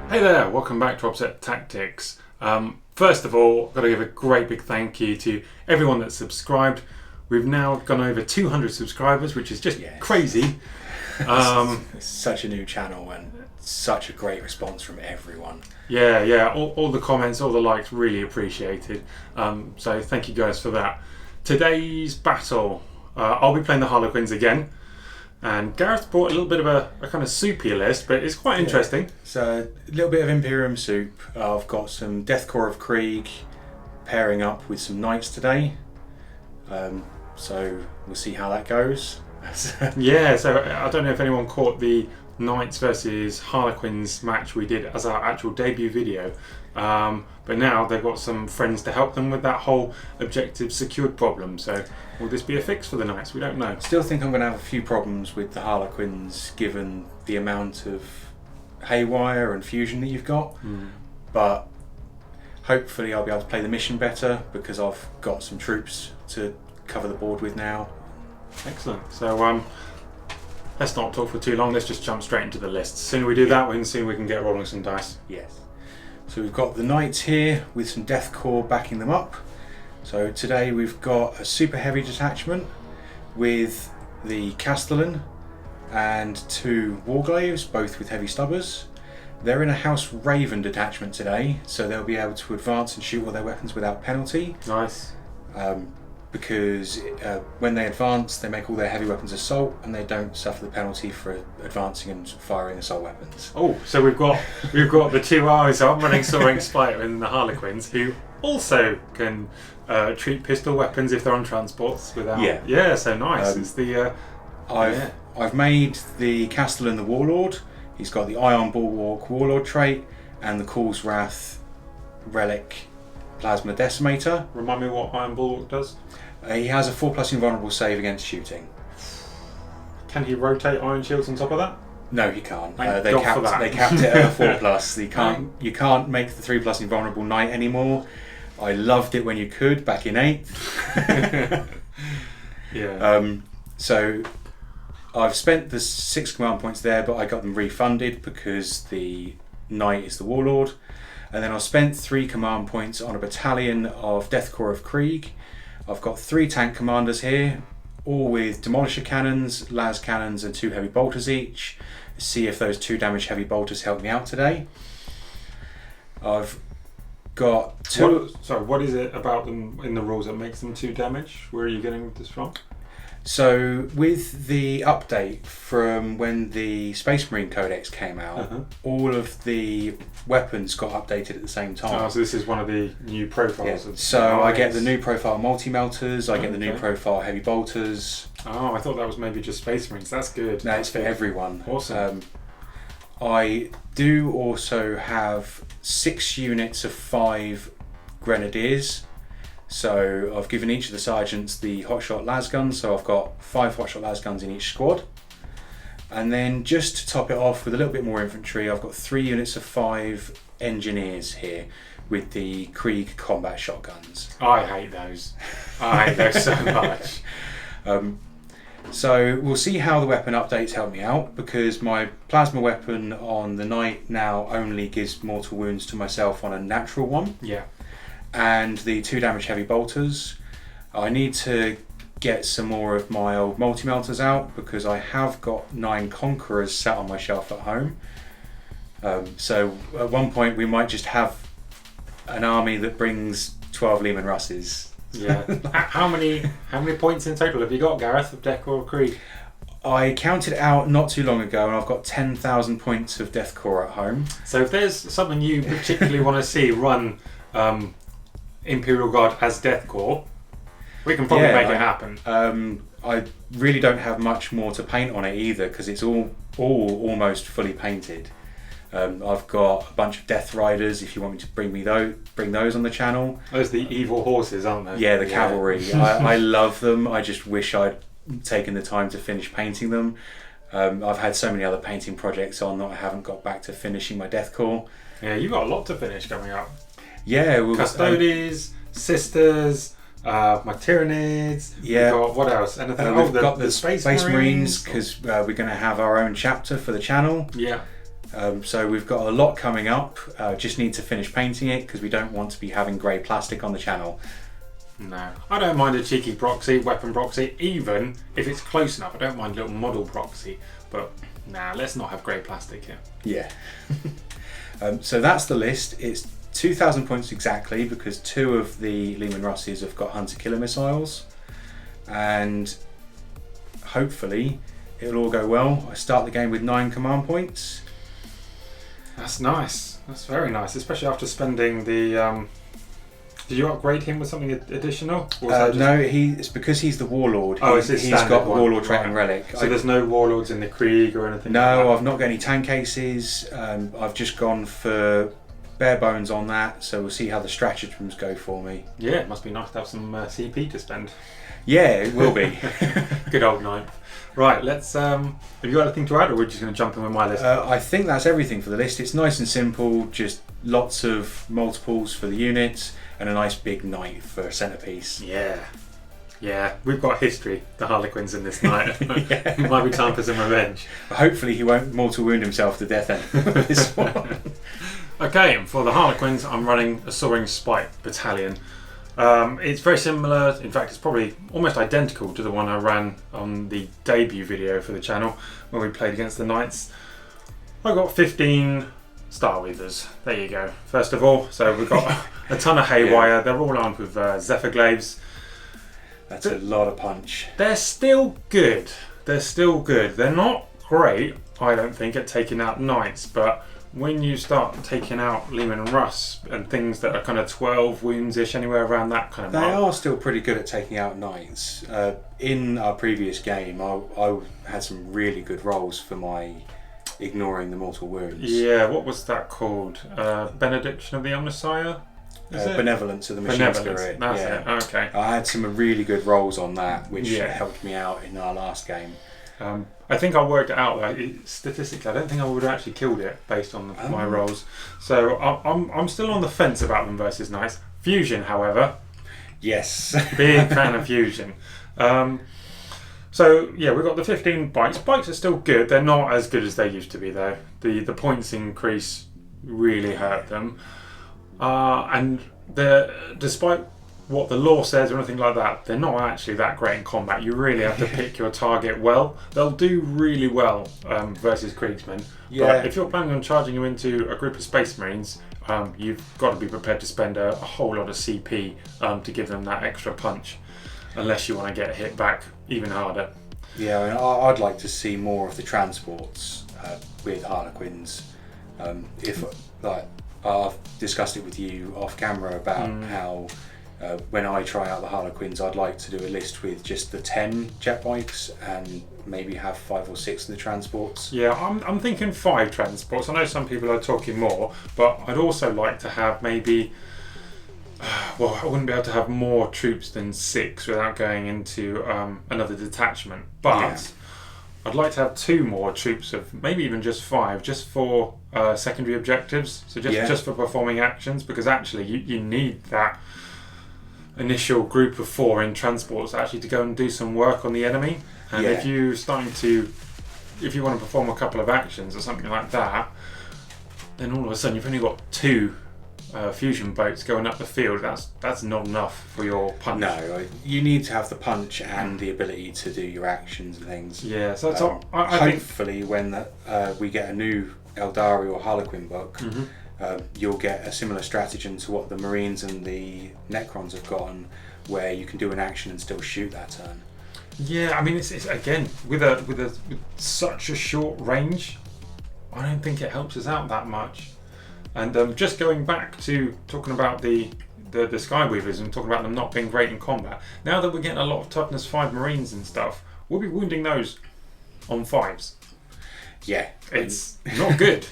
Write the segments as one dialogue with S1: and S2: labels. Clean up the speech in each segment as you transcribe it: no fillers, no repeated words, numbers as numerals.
S1: Hey there, welcome back to ObsecTactics. First of all, I've got to give a great big thank you to everyone that's subscribed. We've now gone over 200 subscribers, which is just crazy.
S2: It's such a new channel and such a great response from everyone.
S1: Yeah, all the comments, all the likes, really appreciated. So thank you guys for that. Today's battle, I'll be playing the Harlequins again. And Gareth brought a little bit of a kind of soupy list, but it's quite interesting.
S2: So a little bit of Imperium soup. I've got some Death Korps of Krieg pairing up with some Knights today. So we'll see how that goes.
S1: Yeah, so I don't know if anyone caught the Knights versus Harlequins match we did as our actual debut video. But now they've got some friends to help them with that whole objective secured problem. So will this be a fix for the Knights? We don't know.
S2: Still think I'm going to have a few problems with the Harlequins given the amount of haywire and fusion that you've got. But hopefully I'll be able to play the mission better because I've got some troops to cover the board with now.
S1: Excellent. So let's not talk for too long. Let's just jump straight into the list. The sooner we do that, the sooner we can get rolling some dice.
S2: Yes. So we've got the Knights here with some Death Korps backing them up. So today we've got a super heavy detachment with the Castellan and two Warglaves, both with heavy stubbers. They're in a House Raven detachment today, so they'll be able to advance and shoot all their weapons without penalty.
S1: Nice.
S2: Because when they advance, they make all their heavy weapons assault, and they don't suffer the penalty for advancing and firing assault weapons.
S1: Oh, so we've got the two armies. I'm running Soaring Spite and the Harlequins, who also can treat pistol weapons if they're on transports without. Yeah. So nice. It's the.
S2: I've made the Castellan the Warlord. He's got the Iron Bulwark Warlord trait and the Call's Wrath Relic Plasma Decimator.
S1: Remind me what Iron Bulwark does.
S2: He has a 4+ invulnerable save against shooting.
S1: Can he rotate Iron Shields on top of that?
S2: No, he can't.
S1: They
S2: capped it at a 4+. You can't make the 3+ invulnerable Knight anymore. I loved it when you could back in 8th.
S1: Yeah.
S2: So I've spent the 6 command points there, but I got them refunded because the Knight is the Warlord. And then I've spent 3 command points on a battalion of Death Korps of Krieg. I've got 3 tank commanders here, all with demolisher cannons, las cannons and 2 heavy bolters each. See if those 2 damage heavy bolters help me out today. I've got 2...
S1: What is it about them in the rules that makes them 2 damage? Where are you getting this from?
S2: So with the update from when the Space Marine Codex came out, all of the weapons got updated at the same time.
S1: Oh, so this is one of the new profiles.
S2: Yeah. So I get the new profile multi-melters, I get the new profile heavy bolters.
S1: Oh, I thought that was maybe just Space Marines. That's good.
S2: No, it's for everyone.
S1: Awesome.
S2: I do also have 6 units of 5 Grenadiers. So I've given each of the sergeants the hotshot las guns, so I've got 5 hotshot las guns in each squad. And then just to top it off with a little bit more infantry, I've got 3 units of 5 engineers here with the Krieg combat shotguns.
S1: I hate those. I hate those so much.
S2: So we'll see how the weapon updates help me out, because my plasma weapon on the Knight now only gives mortal wounds to myself on a natural one.
S1: Yeah.
S2: And the 2 damage heavy bolters. I need to get some more of my old multi-melters out because I have got 9 Conquerors sat on my shelf at home. So at one point we might just have an army that brings 12 Lehman Russes.
S1: Yeah. How many points in total have you got, Gareth, of Death Korps of Krieg?
S2: I counted it out not too long ago and I've got 10,000 points of Death Korps at home.
S1: So if there's something you particularly want to see run Imperial Guard as Death Korps, we can probably make it happen.
S2: I really don't have much more to paint on it either because it's all almost fully painted. I've got a bunch of Death Riders if you want me to bring those on the channel.
S1: Those are the evil horses, aren't they?
S2: Yeah, the cavalry. I love them. I just wish I'd taken the time to finish painting them. I've had so many other painting projects on that I haven't got back to finishing my Death Korps.
S1: Yeah, you've got a lot to finish coming up.
S2: Yeah,
S1: Custodes, Sisters, my Tyranids.
S2: Yeah.
S1: We've got, what else? Anything?
S2: We've got the Space Marines because we're going to have our own chapter for the channel.
S1: Yeah.
S2: So we've got a lot coming up. Just need to finish painting it because we don't want to be having grey plastic on the channel.
S1: No, I don't mind a cheeky proxy, weapon proxy, even if it's close enough. I don't mind a little model proxy, but nah, let's not have grey plastic here.
S2: Yeah. So that's the list. It's 2,000 points exactly because 2 of the Lehman Russes have got hunter-killer missiles, and hopefully it'll all go well. I start the game with 9 command points.
S1: That's nice. That's very nice, especially after spending the. Did you upgrade him with something additional? Or
S2: No, it's because he's the warlord.
S1: He's
S2: got the
S1: one.
S2: warlord trait and relic.
S1: So there's no warlords in the Krieg or anything?
S2: No,
S1: like that?
S2: I've not got any tank cases. I've just gone for bare bones on that, so we'll see how the stratagems go for me.
S1: Yeah, it must be nice to have some CP to spend.
S2: Yeah, it will be.
S1: Good old ninth. Right, let's. Have you got anything to add, or we're just going to jump in with my list?
S2: I think that's everything for the list. It's nice and simple, just lots of multiples for the units and a nice big knight for a centerpiece.
S1: Yeah, we've got history, the Harlequins in this night. It might be time for some revenge.
S2: Hopefully he won't mortal wound himself to death in this one.
S1: Okay, and for the Harlequins, I'm running a Soaring Spite battalion. It's very similar, in fact it's probably almost identical to the one I ran on the debut video for the channel when we played against the Knights. I got 15 Star Weavers, there you go, first of all. So we've got a ton of haywire, yeah. They're all armed with Zephyr Glaives.
S2: That's a lot of punch.
S1: They're still good, they're not great, I don't think, at taking out Knights, but when you start taking out Lehman Russ and things that are kind of 12 wounds-ish, anywhere around that kind of mark.
S2: They are still pretty good at taking out Knights. In our previous game, I had some really good rolls for my ignoring the mortal wounds.
S1: Yeah, what was that called? Benediction of the Omnissiah?
S2: Benevolence of the Machine Spirit.
S1: That's it, okay.
S2: I had some really good rolls on that, which helped me out in our last game.
S1: I think I worked it out statistically. I don't think I would have actually killed it based on my rolls. So I'm still on the fence about them versus Knights. Fusion, however,
S2: yes,
S1: big fan of Fusion. So yeah, we've got the 15 bikes. Bikes are still good. They're not as good as they used to be though. The points increase really hurt them, and despite what the law says or anything like that, they're not actually that great in combat. You really have to pick your target well. They'll do really well versus Kriegsmen.
S2: Yeah.
S1: But if you're planning on charging them into a group of Space Marines, you've got to be prepared to spend a whole lot of CP to give them that extra punch, unless you want to get hit back even harder.
S2: Yeah, I mean, I'd like to see more of the transports with Harlequins. I've discussed it with you off camera about how when I try out the Harlequins, I'd like to do a list with just the 10 jet bikes and maybe have 5 or 6 of the transports.
S1: Yeah, I'm thinking 5 transports. I know some people are talking more, but I'd also like to have maybe. Well, I wouldn't be able to have more troops than 6 without going into another detachment. But I'd like to have 2 more troops of maybe even just 5, just for secondary objectives. So just for performing actions, because actually you need that initial group of 4 in transports actually to go and do some work on the enemy. And if you want to perform a couple of actions or something like that, then all of a sudden you've only got 2 fusion boats going up the field. That's not enough for your punch.
S2: No, you need to have the punch and the ability to do your actions and things.
S1: Yeah, so I
S2: hopefully when we get a new Eldari or Harlequin book, you'll get a similar stratagem to what the Marines and the Necrons have gotten, where you can do an action and still shoot that turn.
S1: Yeah, I mean it's again with such a short range, I don't think it helps us out that much. And just going back to talking about the Skyweavers and talking about them not being great in combat, now that we're getting a lot of toughness 5 Marines and stuff, we'll be wounding those on 5s.
S2: Yeah,
S1: it's not good.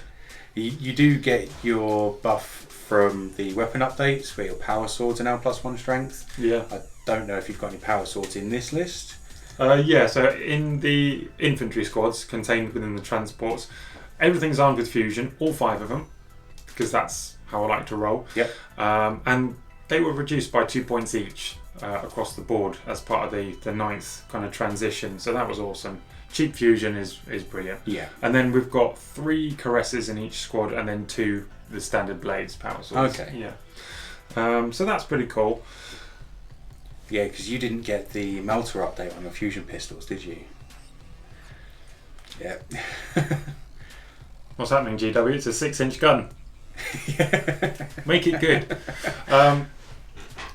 S2: You do get your buff from the weapon updates where your power swords are now +1 strength.
S1: Yeah.
S2: I don't know if you've got any power swords in this list.
S1: So in the infantry squads contained within the transports, everything's armed with fusion, all 5 of them, because that's how I like to roll.
S2: Yep.
S1: And they were reduced by 2 points each across the board as part of the 9th kind of transition, so that was awesome. cheap fusion is brilliant.
S2: Yeah.
S1: And then we've got 3 caresses in each squad, and then 2 the standard blades power swords.
S2: Okay.
S1: Yeah. So that's pretty cool.
S2: Yeah, because you didn't get the melter update on your fusion pistols, did you? Yeah.
S1: What's happening, GW? It's a 6-inch gun. Make it good.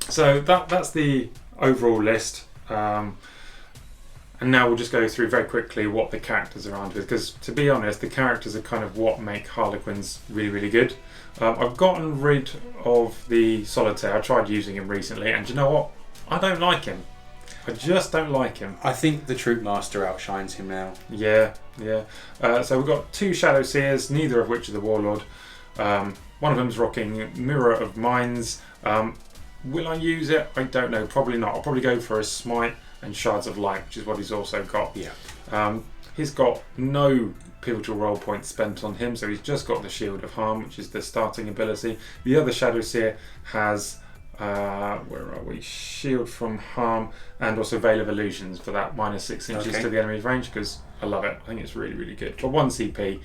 S1: So that's the overall list. And now we'll just go through very quickly what the characters are armed with, because to be honest, the characters are kind of what make Harlequins really, really good. I've gotten rid of the Solitaire. I tried using him recently, and you know what? I don't like him. I just don't like him.
S2: I think the Troop Master outshines him now.
S1: Yeah. So we've got 2 Shadow Seers, neither of which are the Warlord. One of them's rocking Mirror of Minds. Will I use it? I don't know. Probably not. I'll probably go for a Smite and Shards of Light, which is what he's also got.
S2: Yeah.
S1: He's got no pivotal role points spent on him, so he's just got the Shield of Harm, which is the starting ability. The other Shadow Seer has where are we? Shield from Harm and also Veil of Illusions for that -6 inches to the enemy's range, because I love it. I think it's really, really good. For 1 CP,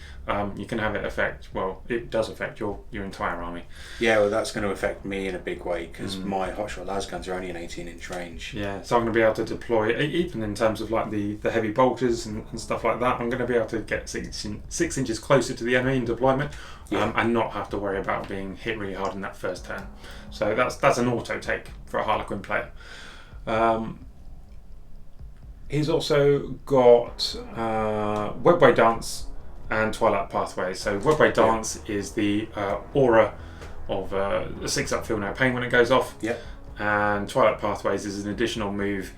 S1: you can have it affect, well, it does affect your entire army.
S2: Yeah, well, that's going to affect me in a big way, because my hotshot lasguns are only an 18-inch range.
S1: Yeah, so I'm going to be able to deploy, even in terms of like the heavy bolters and stuff like that, I'm going to be able to get 6 inches closer to the enemy in deployment, and not have to worry about being hit really hard in that first turn. So that's an auto take for a Harlequin player. He's also got Webway Dance and Twilight Pathway. So Webway Dance is the aura of a 6-up Feel No Pain when it goes off.
S2: Yep.
S1: And Twilight Pathways is an additional move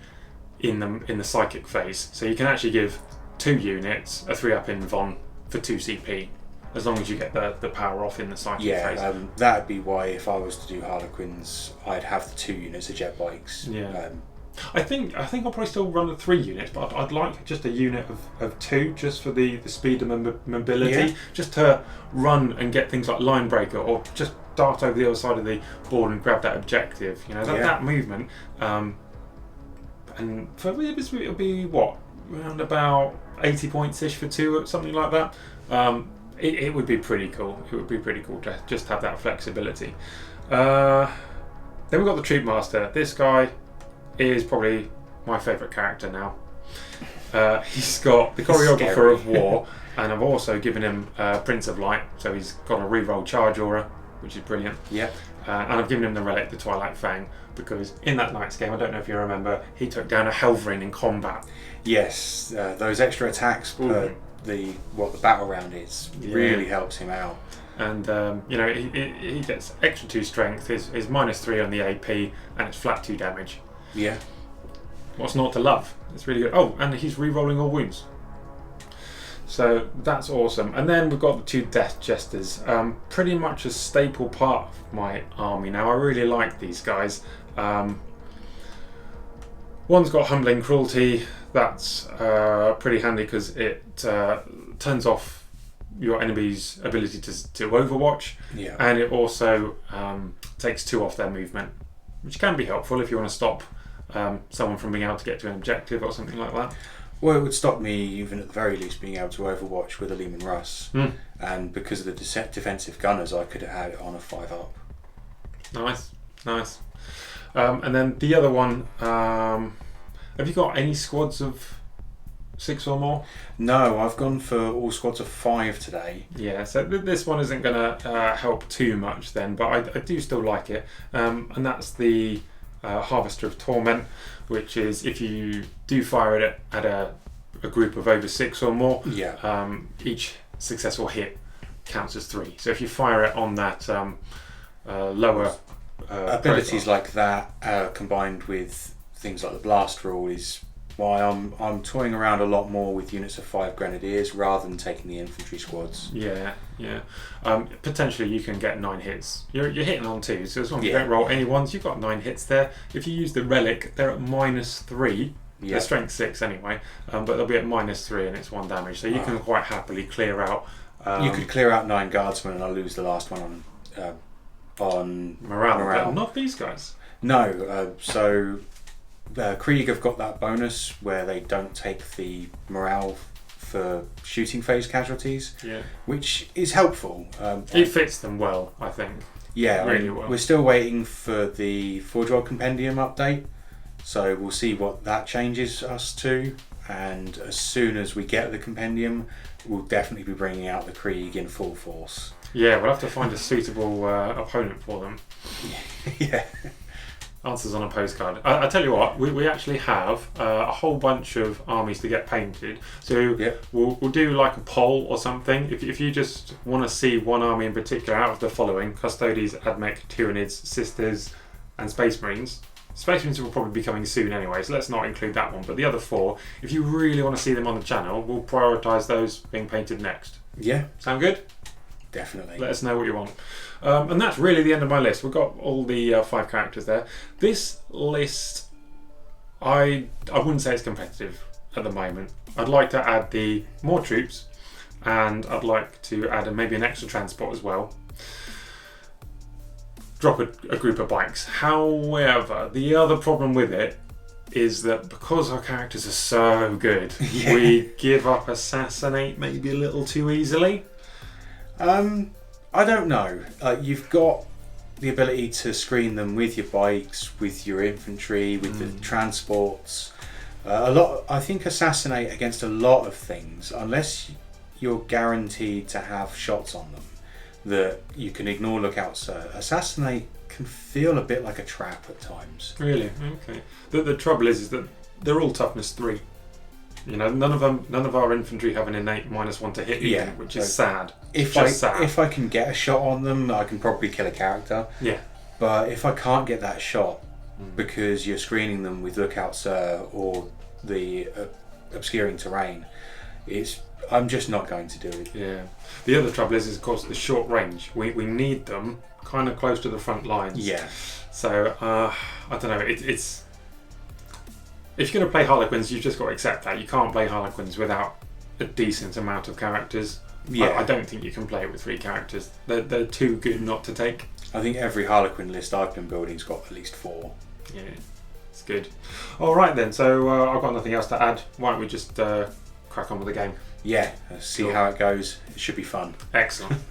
S1: in the psychic phase. So you can actually give 2 units a 3-up in Von for 2 CP, as long as you get the power off in the psychic phase.
S2: Yeah, that'd be why if I was to do Harlequins, I'd have the 2 units of jet bikes.
S1: Yeah. I think I'll probably still run the 3 units, but I'd like just a unit of 2, just for the speed and mobility, just to run and get things like Line Breaker, or just dart over the other side of the board and grab that objective. You know, that movement. And for me, it'll be what, around about 80 points ish for 2, something like that. It would be pretty cool. It would be pretty cool to just have that flexibility. Then we've got the Troop Master. This guy is probably my favourite character now. He's got the Choreographer of War, and I've also given him Prince of Light, so he's got a reroll charge aura, which is brilliant.
S2: Yeah.
S1: And I've given him the Relic, the Twilight Fang, because in that Knights game, I don't know if you remember, he took down a Helverin in combat.
S2: Yes, those extra attacks per the battle round is really helps him out.
S1: And he gets extra 2 strength, his -3 on the AP, and it's flat 2 damage.
S2: Yeah.
S1: What's not to love? It's really good. Oh, and he's re-rolling all wounds. So that's awesome. And then we've got the 2 Death Jesters. Pretty much a staple part of my army now. I really like these guys. One's got Humbling Cruelty. That's pretty handy because it turns off your enemy's ability to overwatch.
S2: Yeah.
S1: And it also takes 2 off their movement, which can be helpful if you want to stop someone from being able to get to an objective or something like that.
S2: Well, it would stop me, even at the very least, being able to overwatch with a Lehman Russ. And because of the defensive gunners, I could have had it on a 5-up.
S1: Nice. And then the other one, have you got any squads of 6 or more?
S2: No, I've gone for all squads of 5 today.
S1: Yeah, so this one isn't going to help too much then, but I do still like it. And that's the Harvester of Torment, which is if you do fire it at a group of over 6 or more, each successful hit counts as 3. So if you fire it on that lower
S2: abilities
S1: profile,
S2: like that, combined with things like the blast rule, is why I'm toying around a lot more with units of 5 grenadiers rather than taking the infantry squads.
S1: Yeah. Potentially you can get 9 hits. You're hitting on 2, so as long as you don't roll any ones, you've got 9 hits there. If you use the relic, they're at -3. They're strength 6 anyway, but they'll be at -3 and it's 1 damage. So you can quite happily clear out.
S2: You could clear out 9 guardsmen and I'll lose the last one on
S1: morale. But not these guys.
S2: No, so Krieg have got that bonus where they don't take the morale for shooting phase casualties, which is helpful.
S1: It fits them well, I think.
S2: Yeah,
S1: really well.
S2: We're still waiting for the Forge World Compendium update, so we'll see what that changes us to. And as soon as we get the compendium, we'll definitely be bringing out the Krieg in full force.
S1: Yeah, we'll have to find a suitable opponent for them.
S2: Yeah.
S1: Answers on a postcard. I tell you what, we actually have a whole bunch of armies to get painted. So we'll do like a poll or something. If you just want to see one army in particular out of the following: Custodes, Admech, Tyranids, Sisters, and Space Marines. Space Marines will probably be coming soon anyway, so let's not include that one. But the other four, if you really want to see them on the channel, we'll prioritise those being painted next.
S2: Yeah.
S1: Sound good?
S2: Definitely.
S1: Let us know what you want. And that's really the end of my list. We've got all the 5 characters there. This list, I wouldn't say it's competitive at the moment. I'd like to add the more troops, and I'd like to add maybe an extra transport as well. Drop a group of bikes. However, the other problem with it is that because our characters are so good, we give up Assassinate maybe a little too easily.
S2: I don't know. You've got the ability to screen them with your bikes, with your infantry, with the transports. I think Assassinate against a lot of things, unless you're guaranteed to have shots on them that you can ignore lookouts. Assassinate can feel a bit like a trap at times.
S1: Really? Okay. The trouble is that they're all toughness 3. You know, none of our infantry have an innate -1 to hit, even, which is sad.
S2: If I can get a shot on them, I can probably kill a character.
S1: Yeah.
S2: But if I can't get that shot because you're screening them with lookouts or the obscuring terrain, I'm just not going to do it.
S1: Yeah. The other trouble is of course the short range. We need them kind of close to the front lines.
S2: Yeah.
S1: So I don't know. It's if you're going to play Harlequins, you've just got to accept that you can't play Harlequins without a decent amount of characters. Yeah. I don't think you can play it with 3 characters. They're too good not to take.
S2: I think every Harlequin list I've been building's got at least 4.
S1: Yeah, it's good. All right then. So I've got nothing else to add. Why don't we just crack on with the game?
S2: Yeah. See how it goes. It should be fun.
S1: Excellent.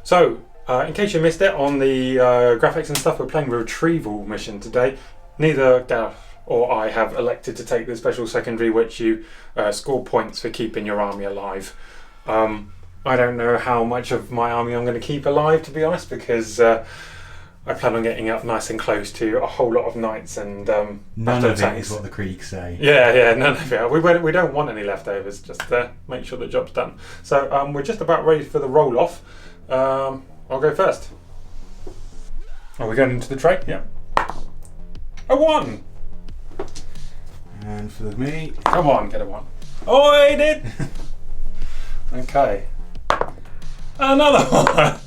S1: So, in case you missed it, on the graphics and stuff, we're playing the retrieval mission today. Neither Gareth or I have elected to take the special secondary, which you score points for keeping your army alive. I don't know how much of my army I'm going to keep alive, to be honest, because I plan on getting up nice and close to a whole lot of knights and
S2: none of it is what the Krieg say.
S1: Yeah, none of it. We don't want any leftovers, just to make sure the job's done. So we're just about ready for the roll-off. I'll go first. Are we going into the tray? Yeah. A 1!
S2: And for me...
S1: Come on, get a 1. Oh, I did! Okay. Another 1!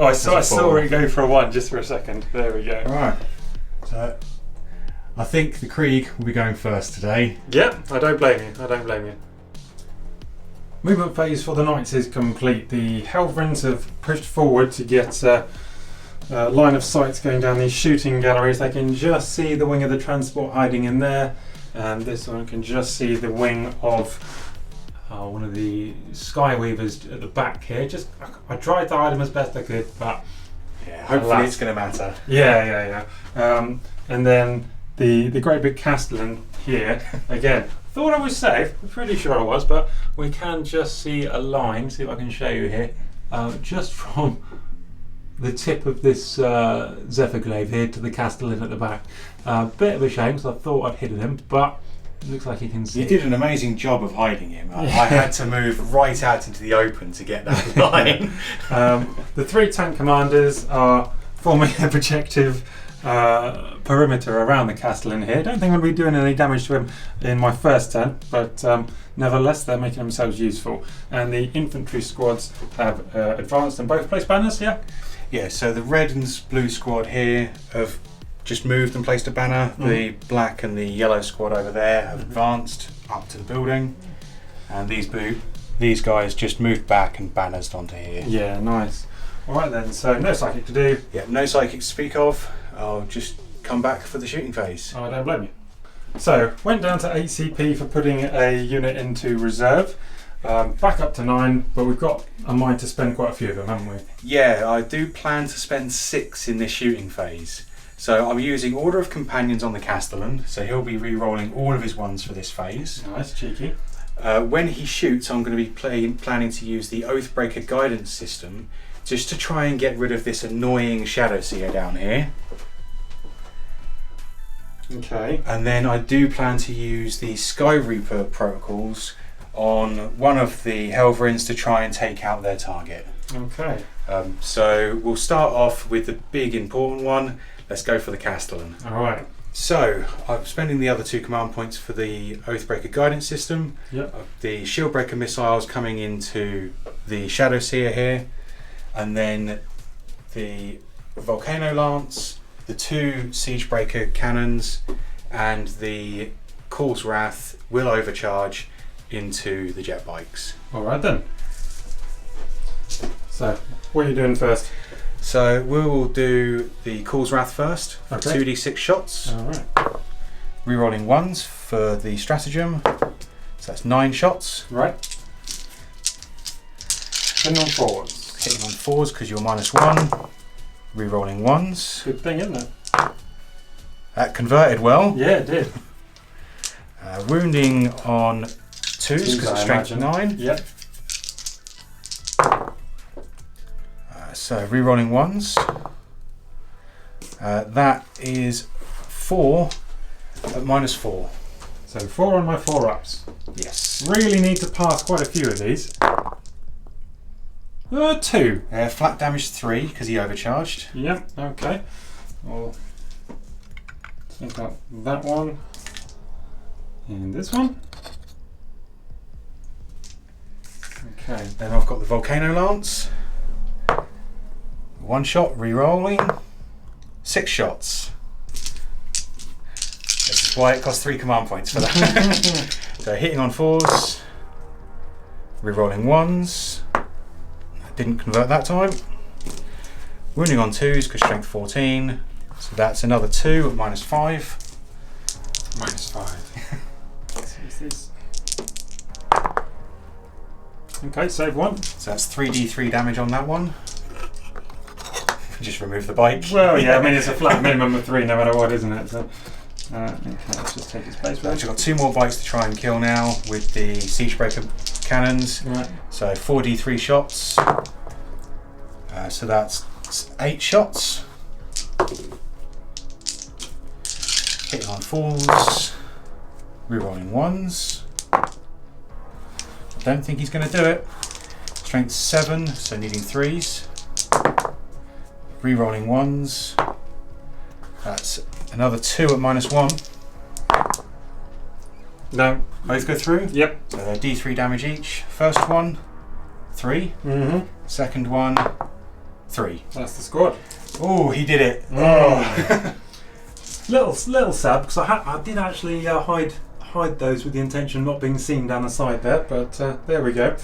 S1: Oh, I saw it go for a 1 just for a second. There we go.
S2: Alright. So, I think the Krieg will be going first today.
S1: Yep, I don't blame you. Movement phase for the Knights is complete. The Helverins have pushed forward to get line of sights going down these shooting galleries. They can just see the wing of the transport hiding in there, and this one can just see the wing of one of the Skyweavers at the back here. I tried to hide them as best I could, but
S2: yeah, hopefully it's going to matter.
S1: Yeah. And then the great big Castellan here again. Thought I was safe, I'm pretty sure I was, but we can just see a line, see if I can show you here, just from the tip of this Zephyrglaive here to the Castellan at the back. Bit of a shame because I thought I'd hidden him, but It looks like he can see.
S2: You did an amazing job of hiding him. I had to move right out into the open to get that line.
S1: The 3 tank commanders are forming a protective perimeter around the Castellan here. Don't think I'll be doing any damage to him in my first turn, but nevertheless they're making themselves useful. And the infantry squads have advanced and both placed banners, yeah?
S2: Yeah, so the red and blue squad here have just moved and placed a banner. The black and the yellow squad over there have advanced up to the building, and these guys just moved back and banners onto here.
S1: Yeah, nice. Alright then, so no psychic to do.
S2: Yeah, no psychic to speak of. I'll just come back for the shooting phase.
S1: I don't blame you. So, went down to 8 CP for putting a unit into reserve. Back up to 9, but we've got a mind to spend quite a few of them, haven't we?
S2: Yeah, I do plan to spend 6 in this shooting phase. So I'm using Order of Companions on the Castellan, so he'll be re-rolling all of his ones for this phase.
S1: Nice, cheeky.
S2: When he shoots, I'm going to be planning to use the Oathbreaker guidance system just to try and get rid of this annoying Shadow Seer down here.
S1: Okay.
S2: And then I do plan to use the Sky Reaper protocols on one of the Helverins to try and take out their target.
S1: Okay.
S2: So we'll start off with the big important one. Let's go for the Castellan.
S1: Alright.
S2: So I'm spending the other 2 command points for the Oathbreaker guidance system.
S1: Yep.
S2: The Shieldbreaker missiles coming into the Shadow Seer here, and then the Volcano Lance, the 2 Siegebreaker cannons, and the Korps Wrath will overcharge into the jet bikes.
S1: Alright then. So, what are you doing first?
S2: So we will do the Korps Wrath first.
S1: Okay.
S2: 2d6 shots.
S1: Alright.
S2: Rerolling 1s for the stratagem. So that's 9 shots.
S1: Right. Hitting on 4s.
S2: Hitting on 4s because you're -1. Rerolling 1s.
S1: Good thing, isn't it?
S2: That converted well.
S1: Yeah, it did.
S2: Wounding on 2s because it's strength 9.
S1: Yep.
S2: So rerolling 1s. That is 4 at -4.
S1: So 4 on my 4-ups.
S2: Yes.
S1: Really need to pass quite a few of these. 2.
S2: Flat damage 3 because he overcharged.
S1: Yep, okay. I'll take out that one. And this one. Okay.
S2: Then I've got the Volcano Lance. 1 shot, re-rolling. 6 shots. This is why it costs 3 command points for that. So hitting on 4s, re-rolling 1s. Didn't convert that time. Wounding on 2s because strength 14. So that's another 2 at -5.
S1: -5. What's this? Okay, save 1.
S2: So that's 3d3 damage on that one. Just remove the bike.
S1: Well, yeah, I mean, it's a flat minimum of 3 no matter what, isn't it? So, okay, let's just take its place.
S2: So I've got 2 more bikes to try and kill now with the Siegebreaker cannons.
S1: Right.
S2: So 4d3 shots. So that's 8 shots. Hitting on 4s. Rerolling 1s. I don't think he's going to do it. Strength 7, so needing 3s. Rerolling 1s. That's another 2 at -1.
S1: No.
S2: Both go through?
S1: Yep.
S2: So they're d3 damage each. First one, 3. Second one, 3.
S1: That's the squad.
S2: Oh, he did it.
S1: Oh. little sad because I did actually hide those with the intention of not being seen down the side there, but there we go.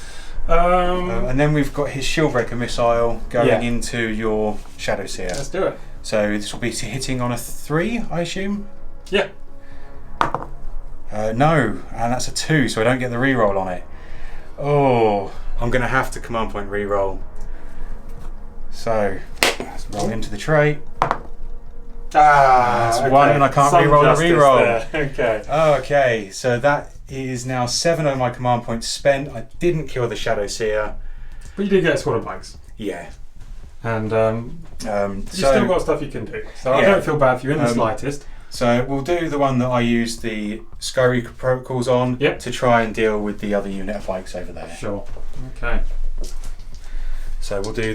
S2: And then we've got his Shieldbreaker missile going into your Shadow Seer.
S1: Let's do it.
S2: So this will be hitting on a 3, I assume?
S1: Yeah.
S2: No, and that's a 2, so I don't get the reroll on it. Oh, I'm going to have to command point reroll. So, let's roll into the tray. That's
S1: okay.
S2: 1 and I can't reroll the reroll.
S1: Okay.
S2: Okay, so that is now 7 of my command points spent. I didn't kill the Shadow Seer.
S1: But you did get a squad of bikes.
S2: Yeah.
S1: And
S2: So
S1: you've still got stuff you can do. So I don't feel bad for you in the slightest.
S2: So we'll do the one that I use the Skyreaper protocols on to try and deal with the other unit of bikes over there.
S1: Sure. Okay.
S2: So we'll do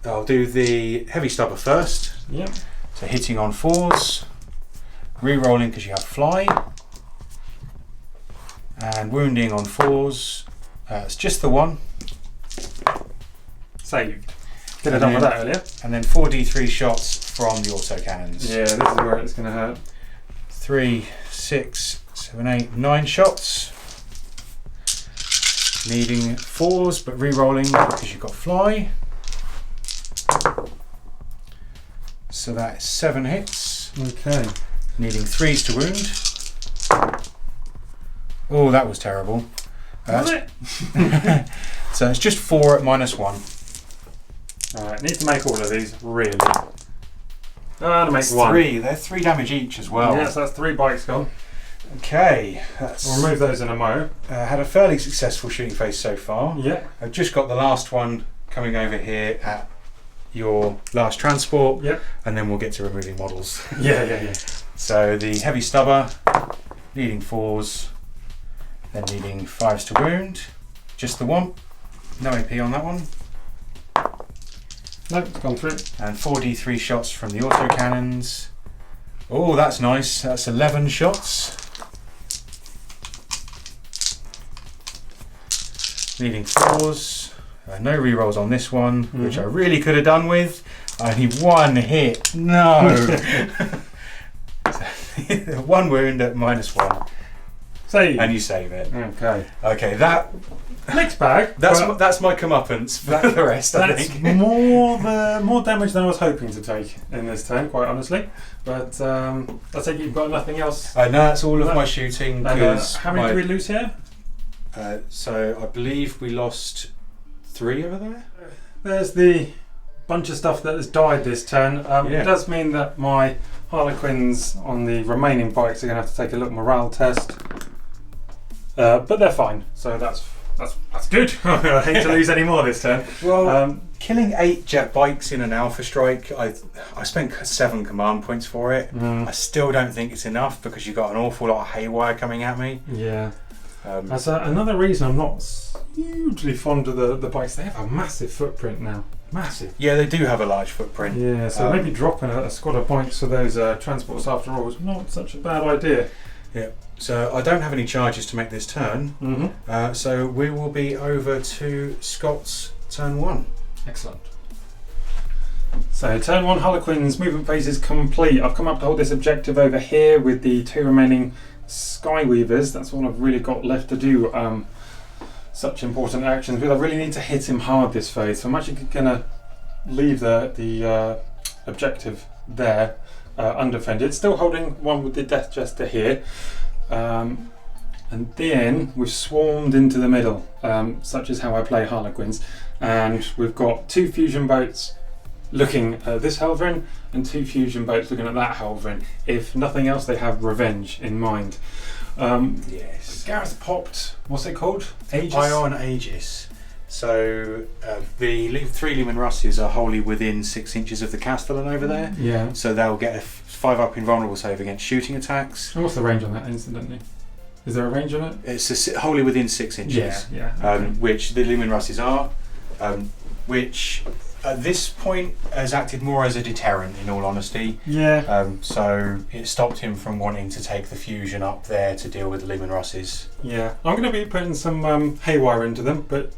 S2: I'll do the heavy stubber first.
S1: Yep.
S2: So hitting on 4s, re-rolling because you have fly, and wounding on 4s. It's just the one.
S1: Saved. Could have done with that earlier.
S2: And then 4d3 shots from the autocannons.
S1: Yeah, this is where it's going to hurt.
S2: 3, 6, 7, 8, 9 shots. Needing 4s, but re-rolling because you've got fly. So that's 7 hits.
S1: Okay.
S2: Needing 3s to wound. Oh, that was terrible.
S1: Was it?
S2: So it's just 4 at -1.
S1: Alright, need to make all of these, really. To make 1.
S2: 3. They're 3 damage each as well.
S1: Yeah, so that's 3 bikes gone.
S2: Okay.
S1: We'll remove those in a mo.
S2: Had a fairly successful shooting phase so far.
S1: Yeah.
S2: I've just got the last one coming over here at your last transport.
S1: Yep.
S2: And then we'll get to removing models.
S1: Yeah.
S2: So the heavy stubber, needing 4s, then needing 5s to wound. Just the one. No AP on that one.
S1: No, it's gone through.
S2: And 4d3 shots from the autocannons. Oh, that's nice. That's 11 shots. Needing 4s. No rerolls on this one, which I really could have done with. Only 1 hit. No. 1 wound at -1.
S1: Save.
S2: And you save it.
S1: Okay.
S2: Okay, that
S1: mixed bag.
S2: that's my comeuppance for the rest. I think
S1: that's more damage than I was hoping to take in this turn, quite honestly. But I think you've got nothing else.
S2: No, that's all of my shooting.
S1: How many did we lose here?
S2: So I believe we lost 3 over there.
S1: There's the bunch of stuff that has died this turn. It does mean that my Harlequins on the remaining bikes are going to have to take a little morale test. But they're fine, so that's good. I hate to lose any more this turn.
S2: Well, killing 8 jet bikes in an alpha strike, I spent 7 command points for it. I still don't think it's enough because you've got an awful lot of haywire coming at me.
S1: Yeah. That's another reason I'm not hugely fond of the bikes. They have a massive footprint now. Massive.
S2: Yeah, they do have a large footprint.
S1: Yeah, so maybe dropping a squad of bikes for those transports after all is not such a bad idea.
S2: Yeah. So I don't have any charges to make this turn. So we will be over to Scott's turn 1.
S1: Excellent. So turn 1 Harlequins movement phase is complete. I've come up to hold this objective over here with the 2 remaining Skyweavers. That's all I've really got left to do. Such important actions. But I really need to hit him hard this phase. So I'm actually going to leave the objective there undefended. Still holding one with the Death Jester here. And then we've swarmed into the middle, such is how I play Harlequins, and we've got 2 fusion boats looking at this Helverin and 2 fusion boats looking at that Helverin. If nothing else, they have revenge in mind.
S2: Yes.
S1: Gareth popped, what's it called? Aegis?
S2: Ion Aegis. So the 3 Leman Russes are wholly within 6 inches of the Castellan over there.
S1: Yeah.
S2: So they'll get a 5-up invulnerable save against shooting attacks.
S1: And what's the range on that, incidentally? Is there a range on it?
S2: It's wholly within 6 inches.
S1: Yeah. Okay.
S2: Which the Leman Russes are. Which at this point has acted more as a deterrent, in all honesty.
S1: Yeah.
S2: So it stopped him from wanting to take the fusion up there to deal with the Leman Russes.
S1: Yeah. I'm going to be putting some haywire into them, but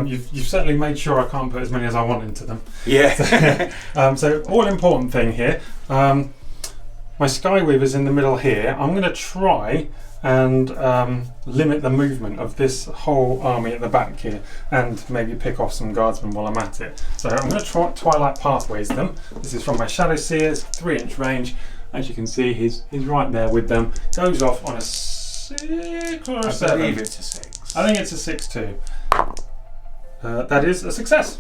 S1: you've certainly made sure I can't put as many as I want into them.
S2: Yeah.
S1: So all important thing here. My Skyweaver's in the middle here. I'm going to try and limit the movement of this whole army at the back here, and maybe pick off some guardsmen while I'm at it. So I'm going to try Twilight Pathways them. This is from my Shadow Seers, 3-inch range. As you can see, he's right there with them. Goes off on a 6 or a 7.
S2: I believe it's a 6.
S1: I think it's a 6 too. That is a success.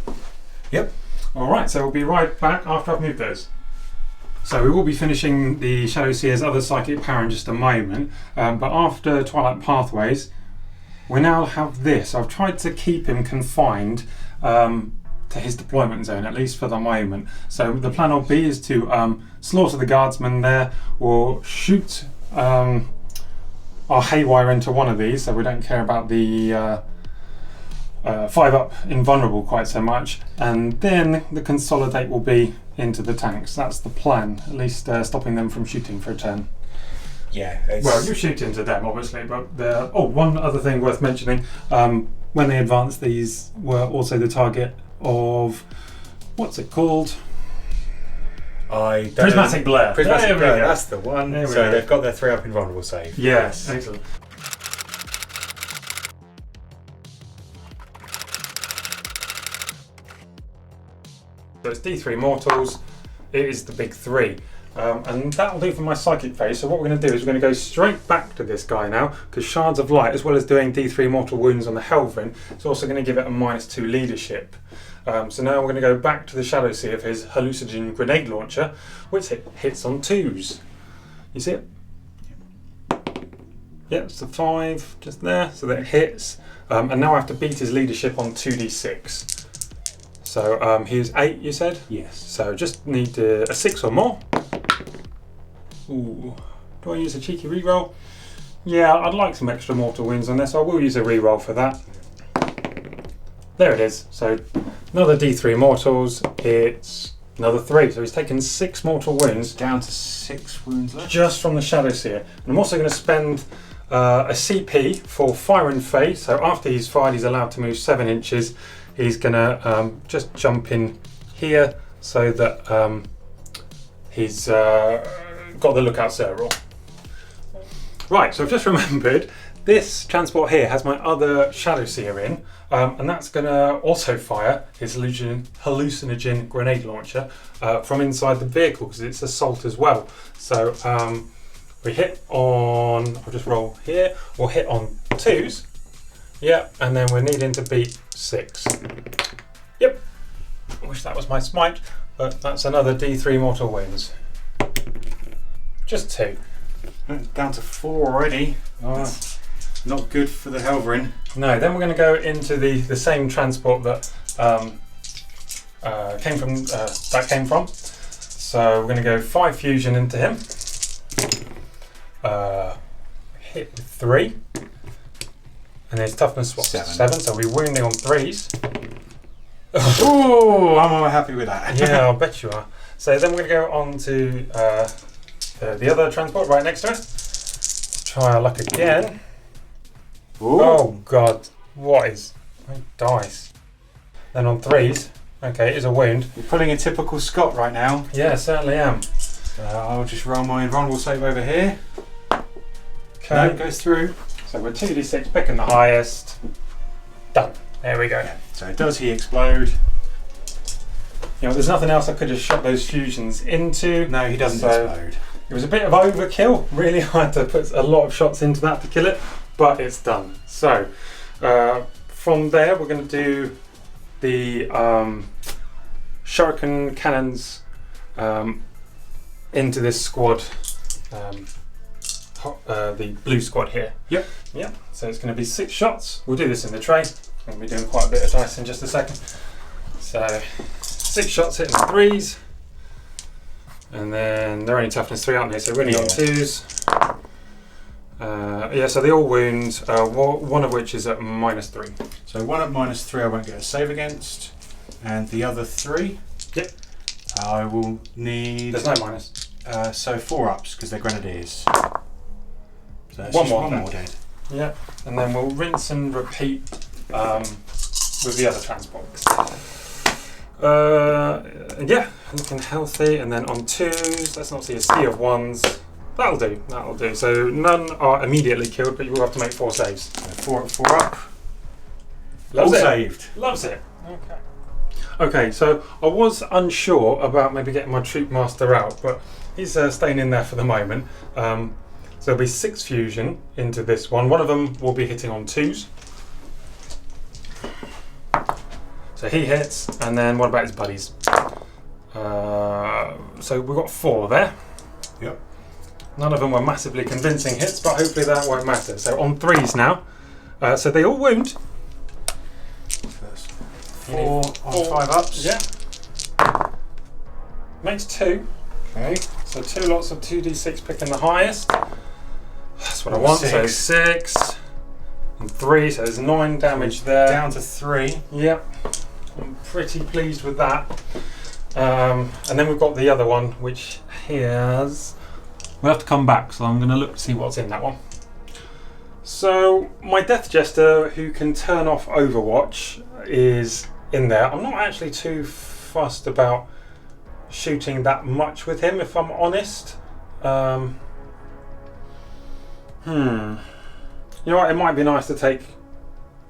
S2: Yep.
S1: Alright, so we'll be right back after I've moved those. So we will be finishing the Shadow Seer's other psychic power in just a moment, but after Twilight Pathways, we now have this. I've tried to keep him confined to to his deployment zone, at least for the moment. So the plan of B is to slaughter the guardsmen there, or shoot our haywire into one of these, so we don't care about the 5-up invulnerable quite so much, and then the consolidate will be into the tanks. That's the plan, at least stopping them from shooting for a turn.
S2: Yeah.
S1: Well, you shoot into them, obviously, but one other thing worth mentioning, when they advanced, these were also the target of, what's it called? Prismatic Blare.
S2: Prismatic Blare, that's the one.
S1: There we
S2: So
S1: go.
S2: they've got their 3-up invulnerable save.
S1: Yes, excellent. So it's D3 mortals, it is the big 3. And that'll do for my psychic phase. So what we're going to do is we're going to go straight back to this guy now, because Shards of Light, as well as doing D3 mortal wounds on the Helverin, it's also going to give it a -2 leadership. So now we're going to go back to the Shadow Sea of his hallucinogen grenade launcher, which hits on 2s. You see it? Yep, it's the 5 just there, so that hits. And now I have to beat his leadership on 2d6. So he is 8, you said?
S2: Yes.
S1: So just need a 6 or more. Ooh, do I use a cheeky reroll? Yeah, I'd like some extra mortal wounds on this, so I will use a reroll for that. There it is. So another D3 mortals, it's another 3. So he's taken 6 mortal wounds.
S2: Down to 6 wounds left.
S1: Just from the Shadow Seer. And I'm also going to spend a CP for Fire and Fade. So after he's fired, he's allowed to move 7 inches. He's going to just jump in here so that he's got the lookout serval. Right, so I've just remembered this transport here has my other Shadow Seer in, and that's going to also fire his hallucinogen grenade launcher from inside the vehicle, because it's assault as well. So we hit on, I'll just roll here, we'll hit on 2s, yeah, and then we're needing to beat 6. Yep, I wish that was my smite, but that's another D3 mortal wounds. Just 2.
S2: Down to 4 already. Oh, not good for the Helverin.
S1: No, then we're going to go into the same transport that came from. So we're going to go 5 fusion into him. Hit with 3. And his toughness swap 7. So we're wounding on 3s.
S2: Oh, I'm happy with that.
S1: Yeah, I'll bet you are. So then we're going to go on to the other transport right next to it. Try our luck again.
S2: Ooh.
S1: Oh god, what is my dice? Then on 3s, okay, it is a wound.
S2: You're pulling a typical Scot right now.
S1: Yeah, certainly am.
S2: I'll just roll my invulnerable save over here.
S1: Okay,
S2: No, it goes through.
S1: so we're 2d6, picking the highest. Done. There we go.
S2: So does he explode?
S1: You know, there's nothing else I could have shot those fusions into.
S2: No, he doesn't
S1: So-
S2: explode.
S1: It was a bit of overkill. Really, I had to put a lot of shots into that to kill it, but it's done. So from there, we're going to do the shuriken cannons into this squad, the blue squad here.
S2: Yep.
S1: Yep. So it's going to be 6 shots. We'll do this in the tray. I'm going to be doing quite a bit of dice in just a second. So 6 shots hitting 3s. And then they're only toughness 3, aren't they? So winning on 2s. Yeah, so they all wound, one of which is at -3.
S2: So one at -3 I won't get a save against. And the other 3?
S1: Yep.
S2: I will need...
S1: There's no minus.
S2: So 4 ups, because they're grenadiers. So that's
S1: One
S2: just
S1: more
S2: one
S1: then.
S2: more dead.
S1: Yeah, and then we'll rinse and repeat with the other transport. Yeah, looking healthy, and then on 2s, let's not see a sea of 1s. That'll do. So none are immediately killed, but you will have to make 4 saves.
S2: So 4 up.
S1: Loves
S2: All
S1: it.
S2: saved.
S1: Loves it. Okay, so I was unsure about maybe getting my Troop Master out, but he's staying in there for the moment. So there'll be 6 fusion into this one. One of them will be hitting on 2s. So he hits, and then what about his buddies? So we've got 4 there.
S2: Yep.
S1: None of them were massively convincing hits, but hopefully that won't matter. So on 3s now. So they all wound.
S2: First 4 on 5 ups.
S1: Yeah. Makes 2.
S2: Okay.
S1: So 2 lots of 2d6 picking the highest. That's what I want.
S2: 6.
S1: So 6 and 3. So there's 9 damage there.
S2: Down to 3.
S1: Yep. I'm pretty pleased with that. And then we've got the other one, which has. We'll have to come back, so I'm going to look to see what's in that one. So my Death Jester, who can turn off Overwatch, is in there. I'm not actually too fussed about shooting that much with him, if I'm honest. You know what? It might be nice to take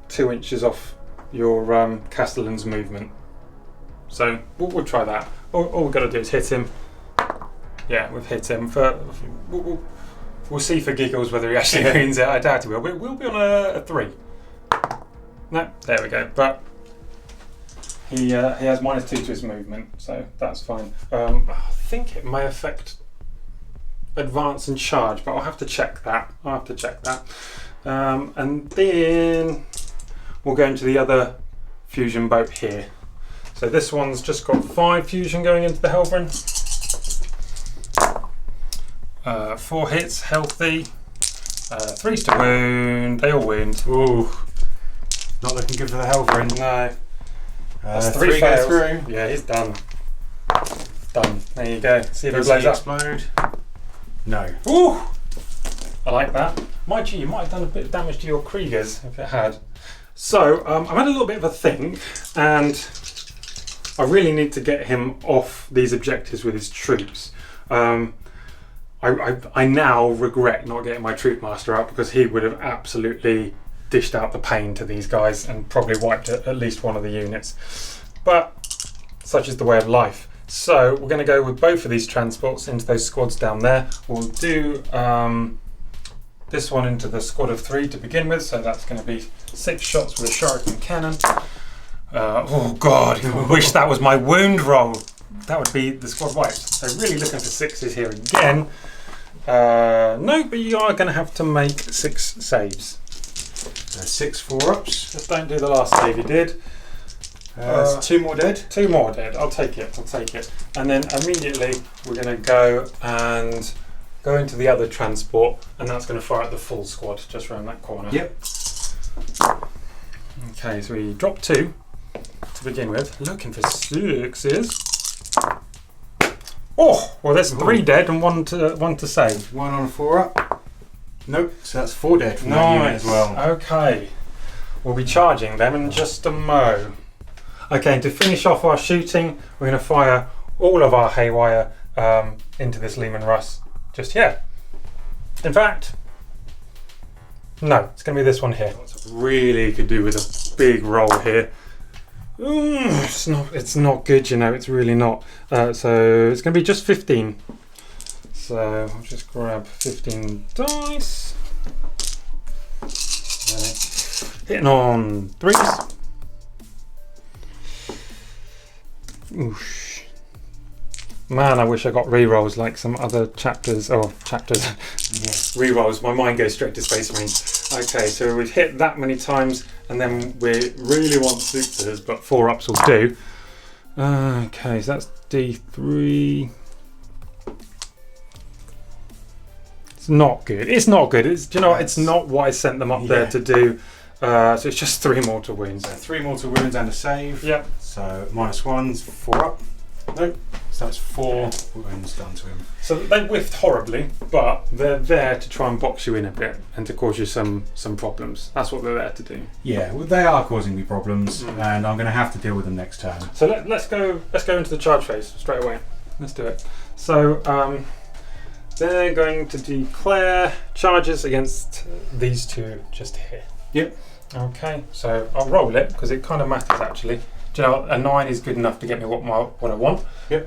S1: 2 inches off your Castellan's movement. So we'll try that. All we've got to do is hit him. Yeah, we've hit him. We'll see for giggles whether he actually wins it. I doubt he will. We'll be on a 3. No, there we go. But he has -2 to his movement, so that's fine. I think it may affect advance and charge, but I'll have to check that. And then we'll go into the other fusion boat here. So this one's just got 5 fusion going into the Helverin. 4 hits, healthy. 3's to wound. They all wound.
S2: Ooh, not looking good for the Helverin.
S1: No. That's 3
S2: go
S1: fails.
S2: through.
S1: Yeah, he's done. Done. There you go. See if it
S2: Does
S1: blows
S2: he
S1: up.
S2: explode? No.
S1: Ooh! I like that. Mind you, you might have done a bit of damage to your Kriegers if it had. So, I've had a little bit of a think, and I really need to get him off these objectives with his troops. I now regret not getting my Troop Master out, because he would have absolutely dished out the pain to these guys and probably wiped at least one of the units. But such is the way of life. So we're going to go with both of these transports into those squads down there. We'll do this one into the squad of 3 to begin with. So that's going to be 6 shots with a Harlequin cannon. Oh God, I wish that was my wound roll. That would be the squad wiped. So really looking for 6s here again. No, but you are going to have to make 6 saves.
S2: 6 4-ups.
S1: Just don't do the last save you did.
S2: 2 more dead.
S1: 2 more dead. I'll take it. And then immediately we're going to go into the other transport, and that's going to fire at the full squad just around that corner.
S2: Yep.
S1: Okay, so we drop 2 to begin with. Looking for 6s. Oh, well, there's 3 dead and one to save.
S2: 1 on a 4-up. Nope. So that's 4 dead from that unit as well.
S1: Okay. We'll be charging them in just a mo. Okay, to finish off our shooting, we're going to fire all of our haywire into this Lehman Russ just here. In fact, no, it's going to be this one here. Really could do with a big roll here. It's not good, you know, it's really not. So it's going to be just 15. So I'll just grab 15 dice. Hitting on 3s. Oosh. Man, I wish I got rerolls like some other chapters. Yeah. Rerolls. My mind goes straight to Space Marines. Okay, so we've hit that many times, and then we really want 6s, but 4-ups will do. Okay, so that's D3. It's not good. Do you know what? It's not what I sent them up there to do. So it's just 3 mortal wounds.
S2: So 3 mortal wounds and a save.
S1: Yep.
S2: So -1's 4-up. Nope. So that's 4 wounds done to him.
S1: So they whiffed horribly, but they're there to try and box you in a bit and to cause you some problems. That's what they're there to do.
S2: Yeah, well, they are causing me problems, and I'm going to have to deal with them next turn.
S1: So let's go into the charge phase straight away. Let's do it. So they're going to declare charges against these 2 just here. Yep. Okay, so I'll roll it because it kind of matters actually. Do you know, a 9 is good enough to get me what I want.
S2: Yep.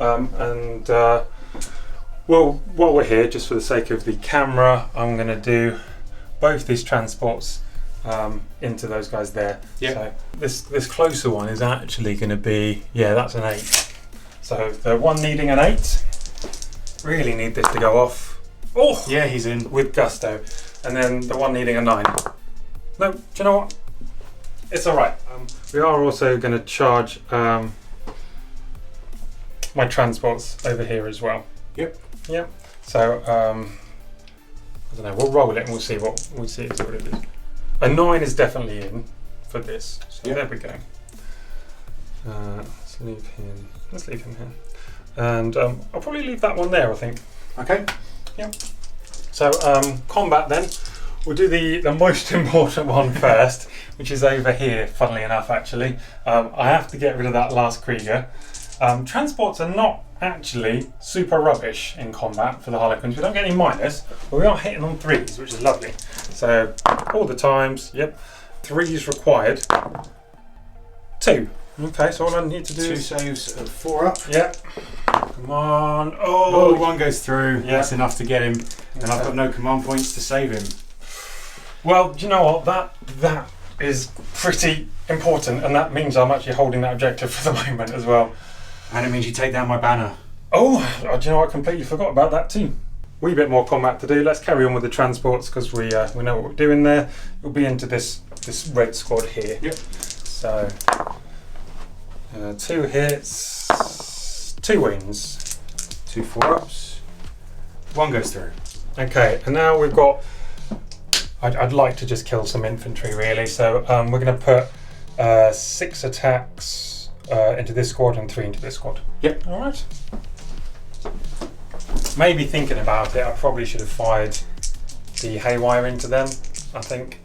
S1: Well, while we're here, just for the sake of the camera, I'm going to do both these transports into those guys there. Yep. So this closer one is actually going to be, that's an 8. So the one needing an 8, really need this to go off. Oh,
S2: yeah, he's in
S1: with gusto. And then the one needing a 9. No, do you know what? It's all right. We are also going to charge my transports over here as well.
S2: Yep.
S1: Yep. So I don't know. We'll roll it and we'll see what it is. A 9 is definitely in for this. So there we go. Let's leave him. Let's leave him here. And I'll probably leave that one there, I think.
S2: Okay.
S1: Yep. So combat then. We'll do the most important one first, which is over here, funnily enough, actually. I have to get rid of that last Krieger. Transports are not actually super rubbish in combat for the Harlequins. We don't get any minus, but we are hitting on 3s, which is lovely. So all the times, yep, 3s required. 2. Okay, so all I need to do
S2: 2
S1: is
S2: saves of 4 up.
S1: Yep. Come on.
S2: Oh, 1 goes through.
S1: Yep.
S2: That's enough to get him. And I've got no command points to save him.
S1: Well, do you know what? That is pretty important, and that means I'm actually holding that objective for the moment as well.
S2: And it means you take down my banner.
S1: Oh, do you know what? I completely forgot about that too. Wee bit more combat to do. Let's carry on with the transports because we know what we're doing there. We'll be into this red squad here.
S2: Yep.
S1: So 2 hits, 2 wins,
S2: 2 4-ups. 1 goes through.
S1: Okay, and now we've got. I'd like to just kill some infantry really. So we're going to put 6 attacks into this squad and 3 into this squad.
S2: Yep.
S1: All right. Maybe thinking about it, I probably should have fired the haywire into them. I think,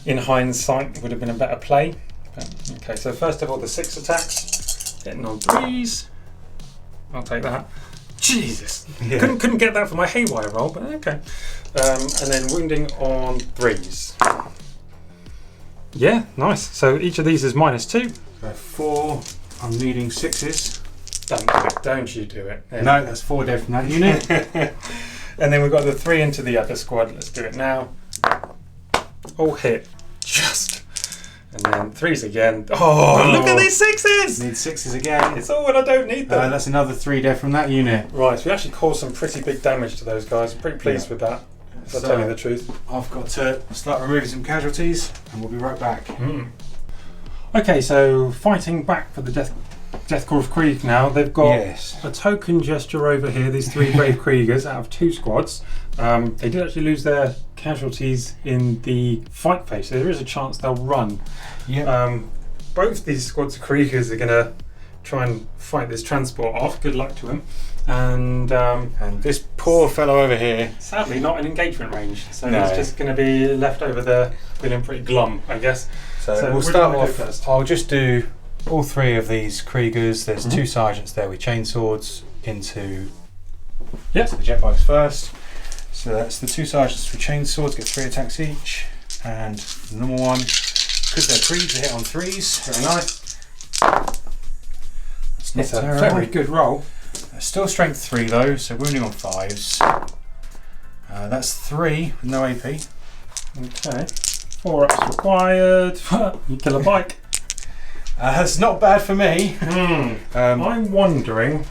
S1: in hindsight, it would have been a better play. But, okay, so first of all, the 6 attacks, hitting on 3s. I'll take that. Jesus,
S2: Yeah.
S1: couldn't get that for my haywire roll, but okay. And then wounding on 3s. Yeah, nice. So each of these is -2.
S2: So 4. I'm needing 6s.
S1: Don't do it. Don't you do it. There
S2: No, that's 4 dead from that unit.
S1: And then we've got the 3 into the other squad. Let's do it now. All hit. Just. And then 3s again. Oh, look at these 6s!
S2: Need 6s again.
S1: It's all when I don't need them.
S2: That's another 3 dead from that unit.
S1: Right, so we actually caused some pretty big damage to those guys. I'm pretty pleased with that, if I tell you the truth.
S2: I've got to start removing some casualties and we'll be right back.
S1: Okay, so fighting back for the Death Corps of Krieg now. They've got a token gesture over here, these 3 brave Kriegers out of 2 squads. They did actually lose their casualties in the fight phase, so there is a chance they'll run.
S2: Yep.
S1: Both these squads of Kriegers are going to try and fight this transport off. Good luck to them. And
S2: this poor fellow over here.
S1: sadly not in engagement range, so
S2: No.
S1: he's just going to be left over there feeling pretty glum, I guess.
S2: So we'll
S1: what do
S2: start
S1: you wanna do
S2: off.
S1: first?
S2: I'll just do all 3 of these Kriegers. There's 2 sergeants there with chainswords into the jet bikes first. So that's the 2 sergeants with chainswords get 3 attacks each, and the normal one, because they're Kriegs, they hit on 3s.
S1: Very nice.
S2: That's not
S1: It's a
S2: terrible.
S1: very good roll.
S2: Still strength 3 though, so wounding on 5s. That's 3 with no AP.
S1: Okay. 4 ups required. You kill a bike.
S2: That's not bad for me.
S1: I'm wondering